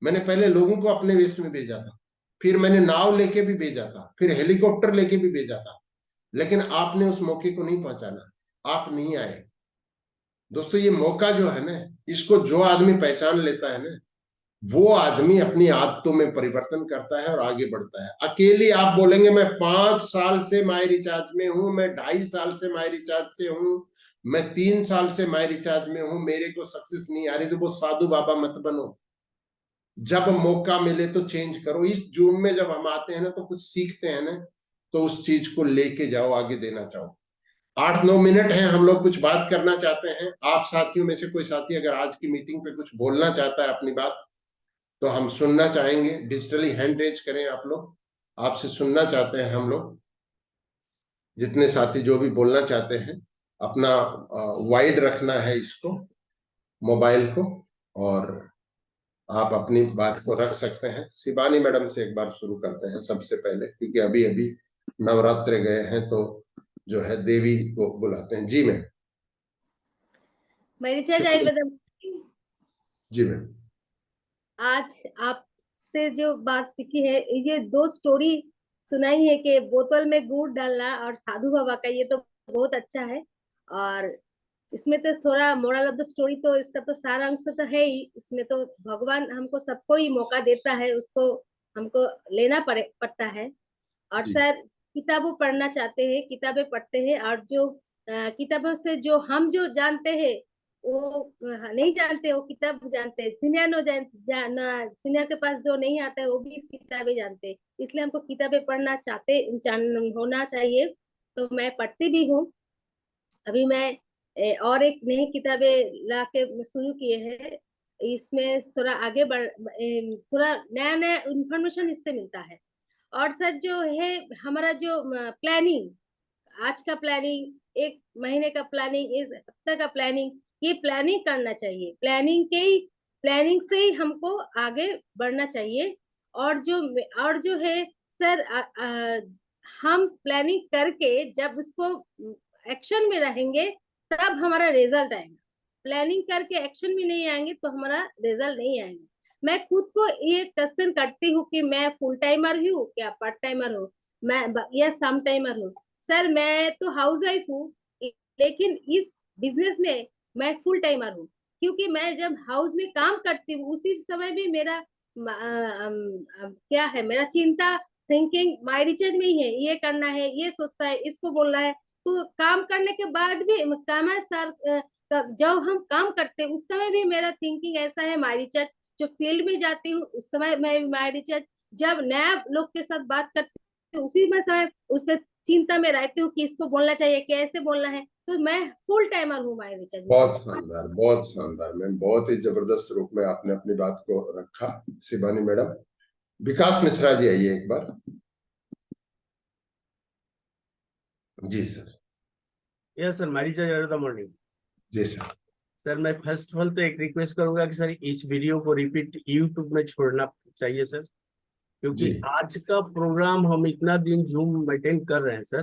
मैंने पहले लोगों को अपने वेश में भेजा था, फिर मैंने नाव लेके भी भेजा था, फिर हेलीकॉप्टर लेके भी भेजा था, लेकिन आपने उस मौके को नहीं पहचाना, आप नहीं आए। दोस्तों ये मौका जो है ना, इसको जो आदमी पहचान लेता है ना, वो आदमी अपनी आदतों में परिवर्तन करता है और आगे बढ़ता है। अकेले आप बोलेंगे मैं 5 साल से माई रिचार्ज में हूं, मैं 2.5 साल से माई रिचार्ज से हूं, मैं 3 साल से माई रिचार्ज में हूं, मेरे को सक्सेस नहीं आ रही, तो वो साधु बाबा मत बनो। जब मौका मिले तो चेंज करो। इस जूम में जब हम आते हैं ना, तो कुछ सीखते हैं ना, तो उस चीज को लेके जाओ, आगे देना चाहो। 8-9 मिनट हैं, हम लोग कुछ बात करना चाहते हैं। आप साथियों में से कोई साथी अगर आज की मीटिंग पे कुछ बोलना चाहता है अपनी बात, तो हम सुनना चाहेंगे। डिजिटली हैंड रेज करें आप लोग, आपसे सुनना चाहते हैं हम लोग। जितने साथी जो भी बोलना चाहते हैं, अपना वाइड रखना है इसको, मोबाइल को, और आप अपनी बात को रख सकते हैं। शिवानी मैडम से एक बार शुरू करते हैं सबसे पहले, क्योंकि अभी अभी नवरात्र गए हैं, तो जो है देवी को बुलाते हैं। जी मैम। मेरी चाचा जी मैम। आज आपसे जो बात सीखी है, ये 2 स्टोरी सुनाई है कि बोतल में गुड़ डालना और साधु बाबा का, ये तो बहुत अच्छा है। और इसमें तो थोड़ा मोरल ऑफ द स्टोरी, तो इसका तो सारा अंश तो है ही। इसमें तो भगवान हमको सबको ही मौका देता है, उसको हमको लेना पड़ता है। और जी सर किताबों पढ़ना चाहते हैं, किताबें पढ़ते हैं, और जो किताबों से जो हम जो जानते हैं वो नहीं जानते, वो किताब जानते हैं। सीनियर नो सीनियर के पास जो नहीं आता है वो भी किताबें जानते हैं। इसलिए हमको किताबें पढ़ना होना चाहिए। तो मैं पढ़ती भी हूँ। अभी मैं और एक नई किताबें ला के शुरू किए हैं। इसमें थोड़ा आगे थोड़ा नया नया इंफॉर्मेशन इससे मिलता है। और सर जो है हमारा जो प्लानिंग, आज का प्लानिंग, 1 महीने का प्लानिंग, इस हफ्ते का प्लानिंग, ये प्लानिंग करना चाहिए। प्लानिंग से ही हमको आगे बढ़ना चाहिए। और जो है सर, हम प्लानिंग करके जब उसको एक्शन में रहेंगे तब हमारा रिजल्ट आएगा। प्लानिंग करके एक्शन में नहीं आएंगे तो हमारा रिजल्ट नहीं आएगा। मैं खुद को ये क्वेश्चन करती हूँ कि मैं फुल टाइमर हूँ क्या पार्ट टाइमर हूँ, मैं या सम टाइमर हूँ। सर मैं तो हाउस वाइफ हूँ, लेकिन इस बिजनेस में मैं फुल टाइमर हूँ, क्योंकि मैं जब हाउस में काम करती हूँ उसी समय भी मेरा क्या है, मेरा चिंता थिंकिंग माई रिचार्ज में ही है, ये करना है, ये सोचता है, इसको बोलना है। तो काम करने के बाद भी काम है सर, जब हम काम करते हैं उस समय भी मेरा थिंकिंग ऐसा है माई रिचार्ज। जो फील्ड में जाती हूँ उस समय मैं माई रिचार्ज, जब नया लोग के साथ बात करती हूँ उसी में समय उसके चिंता में रहती हूँ कि इसको बोलना चाहिए, कैसे बोलना है। तो मैं फुल टाइमर हूँ माई रिचार्ज में। बहुत शानदार, बहुत शानदार मैम, बहुत ही जबरदस्त रूप में आपने अपनी बात को रखा। शिवानी मैडम, विकास मिश्रा जी आइए एक बार। जी सर। यस सर, मारी चार्ज द मॉर्निंग। जी सर। सर मैं फर्स्ट ऑफ ऑल तो एक रिक्वेस्ट करूंगा कि सर इस वीडियो को रिपीट यूट्यूब में छोड़ना चाहिए सर, क्योंकि जी आज का प्रोग्राम हम इतना दिन जूम अटेंड कर रहे हैं सर।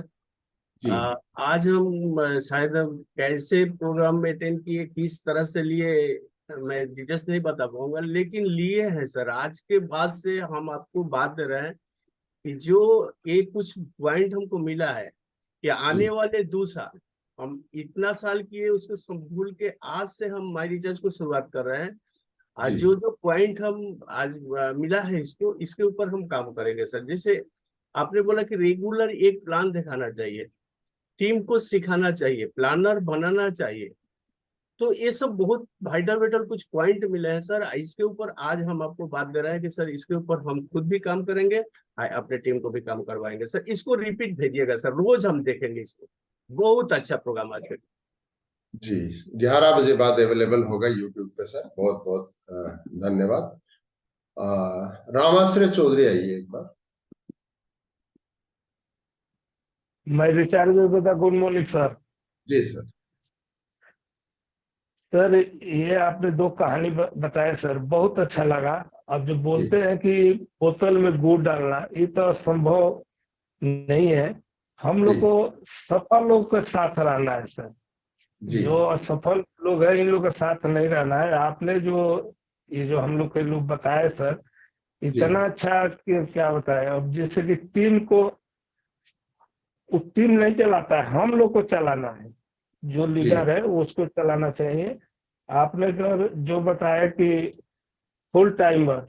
जी आज हम शायद कैसे प्रोग्राम में अटेंड किए, किस तरह से लिए, मैं डिटेल्स नहीं बता पाऊंगा, लेकिन लिए हैं सर। आज के बाद से हम आपको बात दे रहे हैं कि जो एक कुछ पॉइंट हमको मिला है कि आने जी वाले 2 साल हम इतना साल किए उसको सब भूल के आज से हम माई रिचार्ज को शुरुआत कर रहे हैं। आज जी जो जो पॉइंट हम आज मिला है इसको, इसके ऊपर हम काम करेंगे सर। जैसे आपने बोला कि रेगुलर एक प्लान दिखाना चाहिए, टीम को सिखाना चाहिए, प्लानर बनाना चाहिए, तो ये सब बहुत वाइटल वाइटल कुछ पॉइंट मिले हैं सर। इसके ऊपर आज हम आपको बात दे रहे हैं कि सर इसके ऊपर हम खुद भी काम करेंगे, अपने टीम को भी काम करवाएंगे सर। इसको रिपीट भेजिएगा सर, रोज हम देखेंगे इसको। बहुत अच्छा प्रोग्राम आज का। जी 11 बजे बाद अवेलेबल होगा यूट्यूब पे सर। बहुत बहुत धन्यवाद। रामाश्रय चौधरी आइए एक बार। मैं रिचार्ज में बता। Good morning sir. जी सर। सर ये आपने दो कहानी बताए सर, बहुत अच्छा लगा। अब जो जी बोलते हैं कि बोतल में गुड़ डालना, ये तो संभव नहीं है। हम लोग जी को सफल लोग के साथ रहना है सर। जी जो असफल लोग हैं इन लोग के साथ नहीं रहना है। आपने जो ये जो हम लोग के लोग बताए सर, जी इतना अच्छा कि क्या बताए। अब जैसे कि टीम को, वो टीम नहीं चलाता है, हम लोग को चलाना है। जो जी लीडर है वो उसको चलाना चाहिए। आपने सर जो बताया कि फुल टाइमर,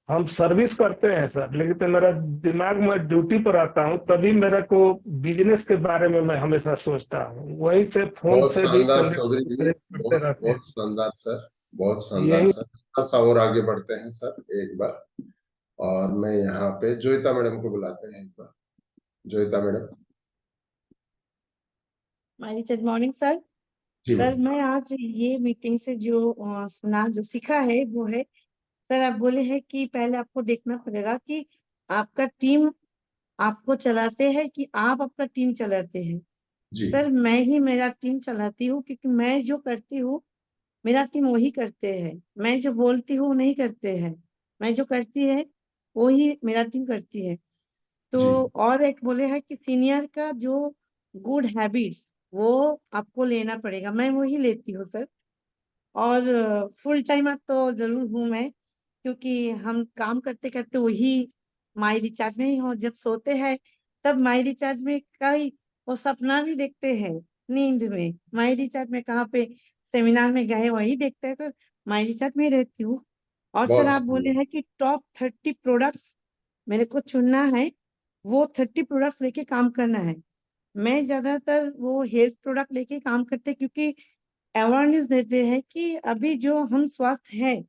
हम सर्विस करते हैं सर, लेकिन तो मेरा दिमाग में ड्यूटी पर आता हूँ, तभी मेरे को बिजनेस के बारे में मैं हमेशा सोचता हूँ। वहीं से फोन बहुत से भी शानदार चौधरी जी, कनेक्ट करते बहुत रहते हैं। बहुत शानदार सर, बहुत शानदार यही सर। थोड़ा सा और आगे बढ़ते हैं सर एक बार। और मैं यहाँ पे जोयिता मैडम को बुलाते हैं एक बार। Joyita madam. My good morning sir. जी सर मैडम। मैं आज ये मीटिंग से जो सुना, जो सीखा है वो है सर, आप बोले हैं कि पहले आपको देखना पड़ेगा कि आपका टीम आपको चलाते हैं कि आप आपका टीम चलाते हैं। जी सर मैं ही मेरा टीम चलाती हूँ, क्योंकि मैं जो करती हूँ मेरा टीम वही करते हैं। मैं जो बोलती हूँ नहीं करते हैं, मैं जो करती है वही मेरा टीम करती है। तो जी और एक बोले हैं कि सीनियर का जो गुड हैबिट्स वो आपको लेना पड़ेगा, मैं वही लेती हूँ सर। और फुल टाइमर तो जरूर हूँ मैं, क्योंकि हम काम करते करते वही माई रिचार्ज में ही हो। जब सोते हैं तब माई रिचार्ज में कई वो सपना भी देखते हैं, नींद में माई रिचार्ज में, कहाँ पे सेमिनार में गए वही देखते हैं, तो माई रिचार्ज में ही रहती हूँ। और सर बहुत आप बोले शानदार। हैं कि टॉप 30 प्रोडक्ट्स मेरे को चुनना है, वो 30 प्रोडक्ट्स लेके काम करना है। मैं ज्यादातर वो हेल्थ प्रोडक्ट लेके काम करते, क्योंकि अवेयरनेस देते हैं कि अभी जो हम स्वस्थ है,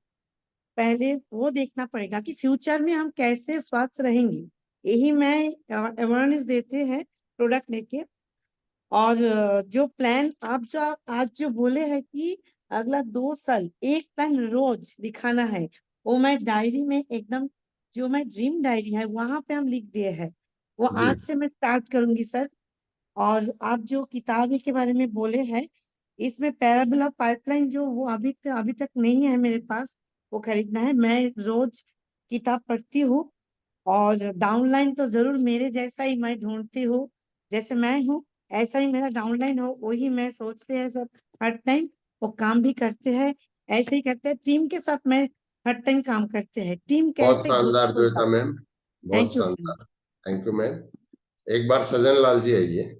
पहले वो देखना पड़ेगा कि फ्यूचर में हम कैसे स्वस्थ रहेंगे। यही मैं अवेयरनेस देते हैं प्रोडक्ट लेके। और जो प्लान आप जो आज जो बोले हैं कि अगला 2 साल एक प्लान रोज दिखाना है, वो मैं डायरी में एकदम, जो मैं ड्रीम डायरी है वहां पे हम लिख दिए हैं, वो जी आज से मैं स्टार्ट करूंगी सर। और आप जो किताबें के बारे में बोले हैं, इसमें पैराबोला पाइपलाइन जो वो अभी तक नहीं है मेरे पास, वो खरीदना है। मैं रोज किताब पढ़ती हूँ, और डाउनलाइन तो जरूर मेरे जैसा ही मैं ढूंढती हूँ। जैसे मैं हूँ ऐसा ही मेरा डाउनलाइन हो, वही मैं सोचते हैं सब हर टाइम। वो काम भी करते हैं, ऐसे ही करते हैं टीम के साथ। मैं हर टाइम काम करते हैं टीम बहुत कैसे ग्रो शानदार होगा। जोयिता मैम, बहुत थैंक यू सर। शानदार। Thank you ma'am. एक बार सजन लाल जी आइए।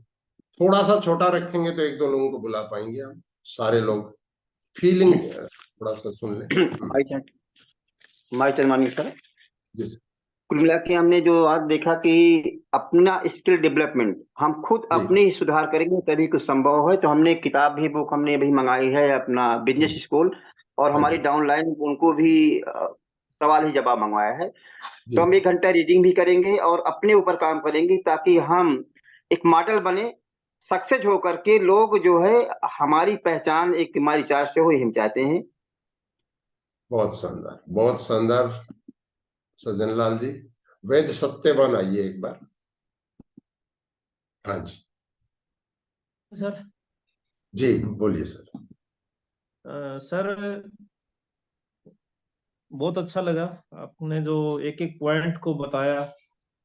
थोड़ा सा छोटा रखेंगे तो 1-2 लोगों को बुला पाएंगे हम, सारे लोग फीलिंग थोड़ा सा सुन लें। My morning sir. जी सर। कुल मिला के हमने जो आज देखा कि अपना स्किल डेवलपमेंट हम खुद जी। अपने ही सुधार करेंगे तभी कुछ संभव है। तो हमने किताब भी बुक हमने अभी मंगाई है अपना बिजनेस स्कूल, और हमारी डाउनलाइन उनको भी सवाल ही जवाब मंगवाया है। जी। तो हम 1 घंटा रीडिंग भी करेंगे और अपने ऊपर काम करेंगे ताकि हम एक मॉडल बने, सक्सेस होकर के लोग जो है हमारी पहचान एक हमारी चार्ज से हो, हम चाहते हैं। बहुत शानदार, बहुत शानदार सज्जन लाल जी। वैद्य सत्यवान आइए एक बार। हाँ जी सर। जी बोलिए सर। सर बहुत अच्छा लगा आपने जो एक एक पॉइंट को बताया,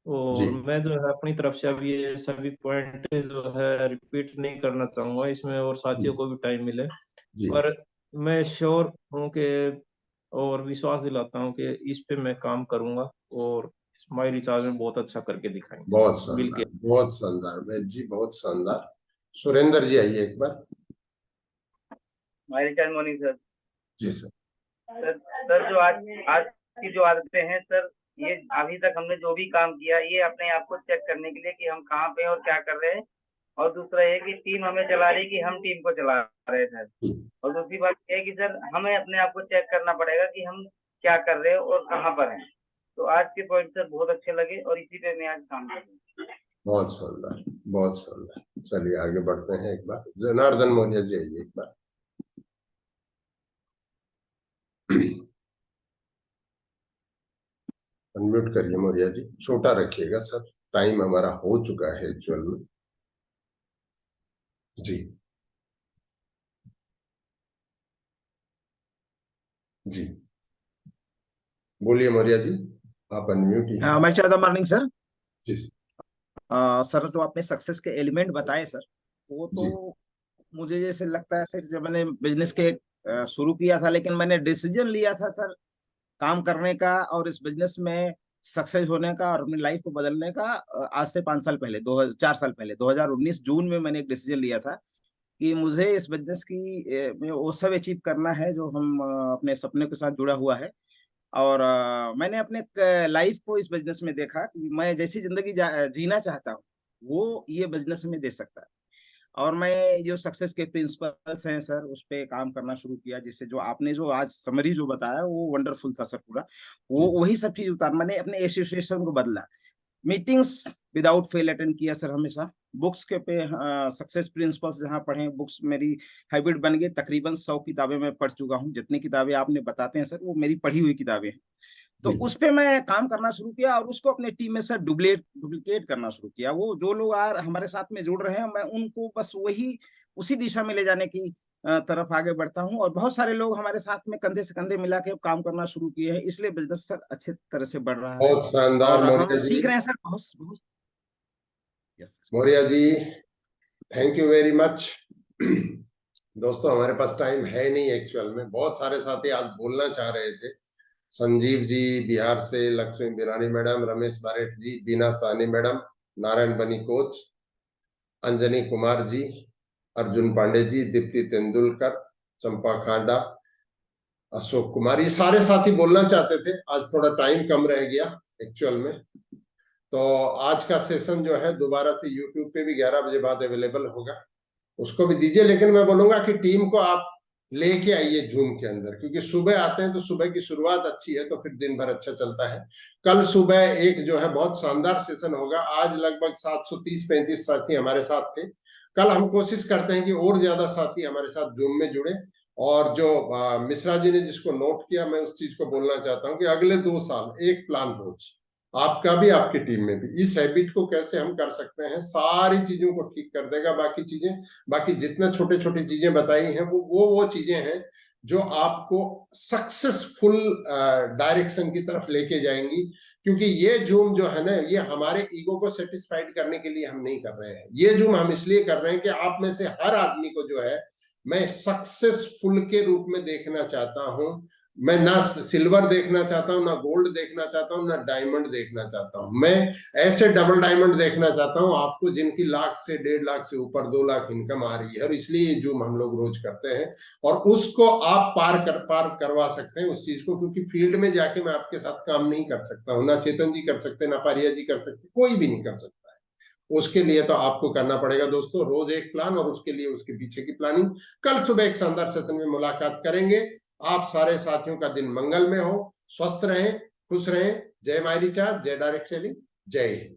और जी। मैं जो है अपनी तरफ से अब ये सभी पॉइंट जो है रिपीट नहीं करना चाहूंगा इसमें, और साथियों को भी टाइम मिले। जी। पर मैं श्योर हूँ कि और विश्वास दिलाता हूँ कि इस पे मैं काम करूंगा और माई रिचार्ज में बहुत अच्छा करके दिखाएंगे। बहुत शानदार, बहुत शानदार वैद्य जी, बहुत शानदार। सुरेंद्र जी आइए एक बार। माई रिचार्ज मॉर्निंग सर। जी सर। सर जो आज की जो आदतें हैं सर, ये अभी तक हमने जो भी काम किया ये अपने आप को चेक करने के लिए कि हम कहाँ पे और क्या कर रहे हैं, और दूसरा ये कि टीम हमें चला रही कि हम टीम को चला रहे हैं सर। और दूसरी बात ये है कि सर हमें अपने आप को चेक करना पड़ेगा कि हम क्या कर रहे हैं और कहाँ पर हैं। तो आज के पॉइंट सर बहुत अच्छे लगे और इसी पे मैं आज काम करूँगा। बहुत शानदार, बहुत शानदार। चलिए आगे बढ़ते हैं एक बार। जनार्दन मौर्य जी आइए एक बार। अनम्यूट करिए मौर्य जी, छोटा रखिएगा सर, टाइम हमारा हो चुका है एक्चुअल में। जी जी बोलिए मौर्य जी, आप अनम्यूट ही हैं। My morning sir. जी सर जो आपने सक्सेस के एलिमेंट बताए सर, वो जी। तो मुझे जैसे लगता है सर, जब मैंने बिजनेस के शुरू किया था, लेकिन मैंने डिसीजन लिया था सर काम करने का और इस बिजनेस में सक्सेस होने का और अपनी लाइफ को बदलने का। आज से 5 साल पहले, 4 साल पहले 2019 जून में मैंने एक डिसीजन लिया था कि मुझे इस बिजनेस की में वो सब अचीव करना है जो हम अपने सपने के साथ जुड़ा हुआ है। और मैंने अपने लाइफ को इस बिजनेस में देखा कि मैं जैसी जिंदगी जीना चाहता हूँ वो ये बिजनेस में दे सकता है। और मैं जो सक्सेस के प्रिंसिपल्स हैं सर उस पे काम करना शुरू किया, जिससे जो आपने जो आज समरी जो बताया वो वंडरफुल था सर पूरा। वो वही सब चीज उतार मैंने अपने एसोसिएशन को बदला। मीटिंग्स विदाउट फेल अटेंड किया सर हमेशा। बुक्स के पे सक्सेस प्रिंसिपल्स जहाँ पढ़े, बुक्स मेरी हैबिट बन गई। तकरीबन 100 किताबें मैं पढ़ चुका हूँ। जितनी किताबें आपने बताते हैं सर वो मेरी पढ़ी हुई किताबें हैं। तो उस पे मैं काम करना शुरू किया और उसको अपने टीम में सर डुप्लीकेट करना शुरू किया। वो जो लोग हमारे साथ में जुड़ रहे हैं, मैं उनको बस वही उसी दिशा में ले जाने की तरफ आगे बढ़ता हूँ। और बहुत सारे लोग हमारे साथ में कंधे से कंधे मिला के काम करना शुरू किए हैं, इसलिए बिजनेस सर अच्छे तरह से बढ़ रहा है। बहुत शानदार और हम मौर्य जी। सीख रहे हैं सर बहुत बहुत। Yes Maurya ji thank you very much. दोस्तों हमारे पास टाइम है नहीं एक्चुअल में, बहुत सारे साथी आज बोलना चाह रहे थे। संजीव जी बिहार से, लक्ष्मी बिरानी मैडम, रमेश बारेठ जी, बीना सानी मैडम, नारायण बनी कोच, अंजनी कुमार जी, अर्जुन पांडे जी, दीप्ति तेंदुलकर, चंपा खांडा, अशोक कुमार, ये सारे साथी बोलना चाहते थे। आज थोड़ा टाइम कम रह गया एक्चुअल में। तो आज का सेशन जो है दोबारा से यूट्यूब पे भी 11 बजे बाद अवेलेबल होगा, उसको भी दीजिए। लेकिन मैं बोलूंगा कि टीम को आप लेके आइए जूम के अंदर, क्योंकि सुबह आते हैं तो सुबह की शुरुआत अच्छी है तो फिर दिन भर अच्छा चलता है। कल सुबह एक जो है बहुत शानदार सेशन होगा। आज लगभग 730-35 साथी हमारे साथ थे। कल हम कोशिश करते हैं कि और ज्यादा साथी हमारे साथ जूम में जुड़े। और जो मिश्रा जी ने जिसको नोट किया, मैं उस चीज को बोलना चाहता हूँ कि अगले 2 साल एक प्लान रोज आपका भी आपकी टीम में भी, इस हैबिट को कैसे हम कर सकते हैं, सारी चीजों को ठीक कर देगा। बाकी जितने छोटे छोटे चीजें बताई हैं वो चीजें हैं जो आपको सक्सेसफुल डायरेक्शन की तरफ लेके जाएंगी। क्योंकि ये जूम जो है ना, ये हमारे ईगो को सेटिस्फाइड करने के लिए हम नहीं कर रहे हैं। ये जूम हम इसलिए कर रहे हैं कि आप में से हर आदमी को जो है मैं सक्सेसफुल के रूप में देखना चाहता हूं। मैं ना सिल्वर देखना चाहता हूँ, ना गोल्ड देखना चाहता हूँ, ना डायमंड देखना चाहता हूँ। मैं ऐसे डबल डायमंड देखना चाहता हूँ आपको जिनकी लाख से 1.5 लाख से ऊपर 2 लाख इनकम आ रही है। और इसलिए ये जूम हम लोग रोज करते हैं और उसको आप पार करवा सकते हैं उस चीज को, क्योंकि फील्ड में जाके मैं आपके साथ काम नहीं कर सकता हूँ। ना चेतन जी कर सकते, ना पारिया जी कर सकते, कोई भी नहीं कर सकता है। उसके लिए तो आपको करना पड़ेगा दोस्तों रोज एक प्लान, और उसके लिए उसके पीछे की प्लानिंग। कल सुबह एक शानदार सेशन में मुलाकात करेंगे। आप सारे साथियों का दिन मंगल में हो, स्वस्थ रहें, खुश रहें। जय मायरी चाँद, जय डायरेक्ट सेलिंग, जय हिंद।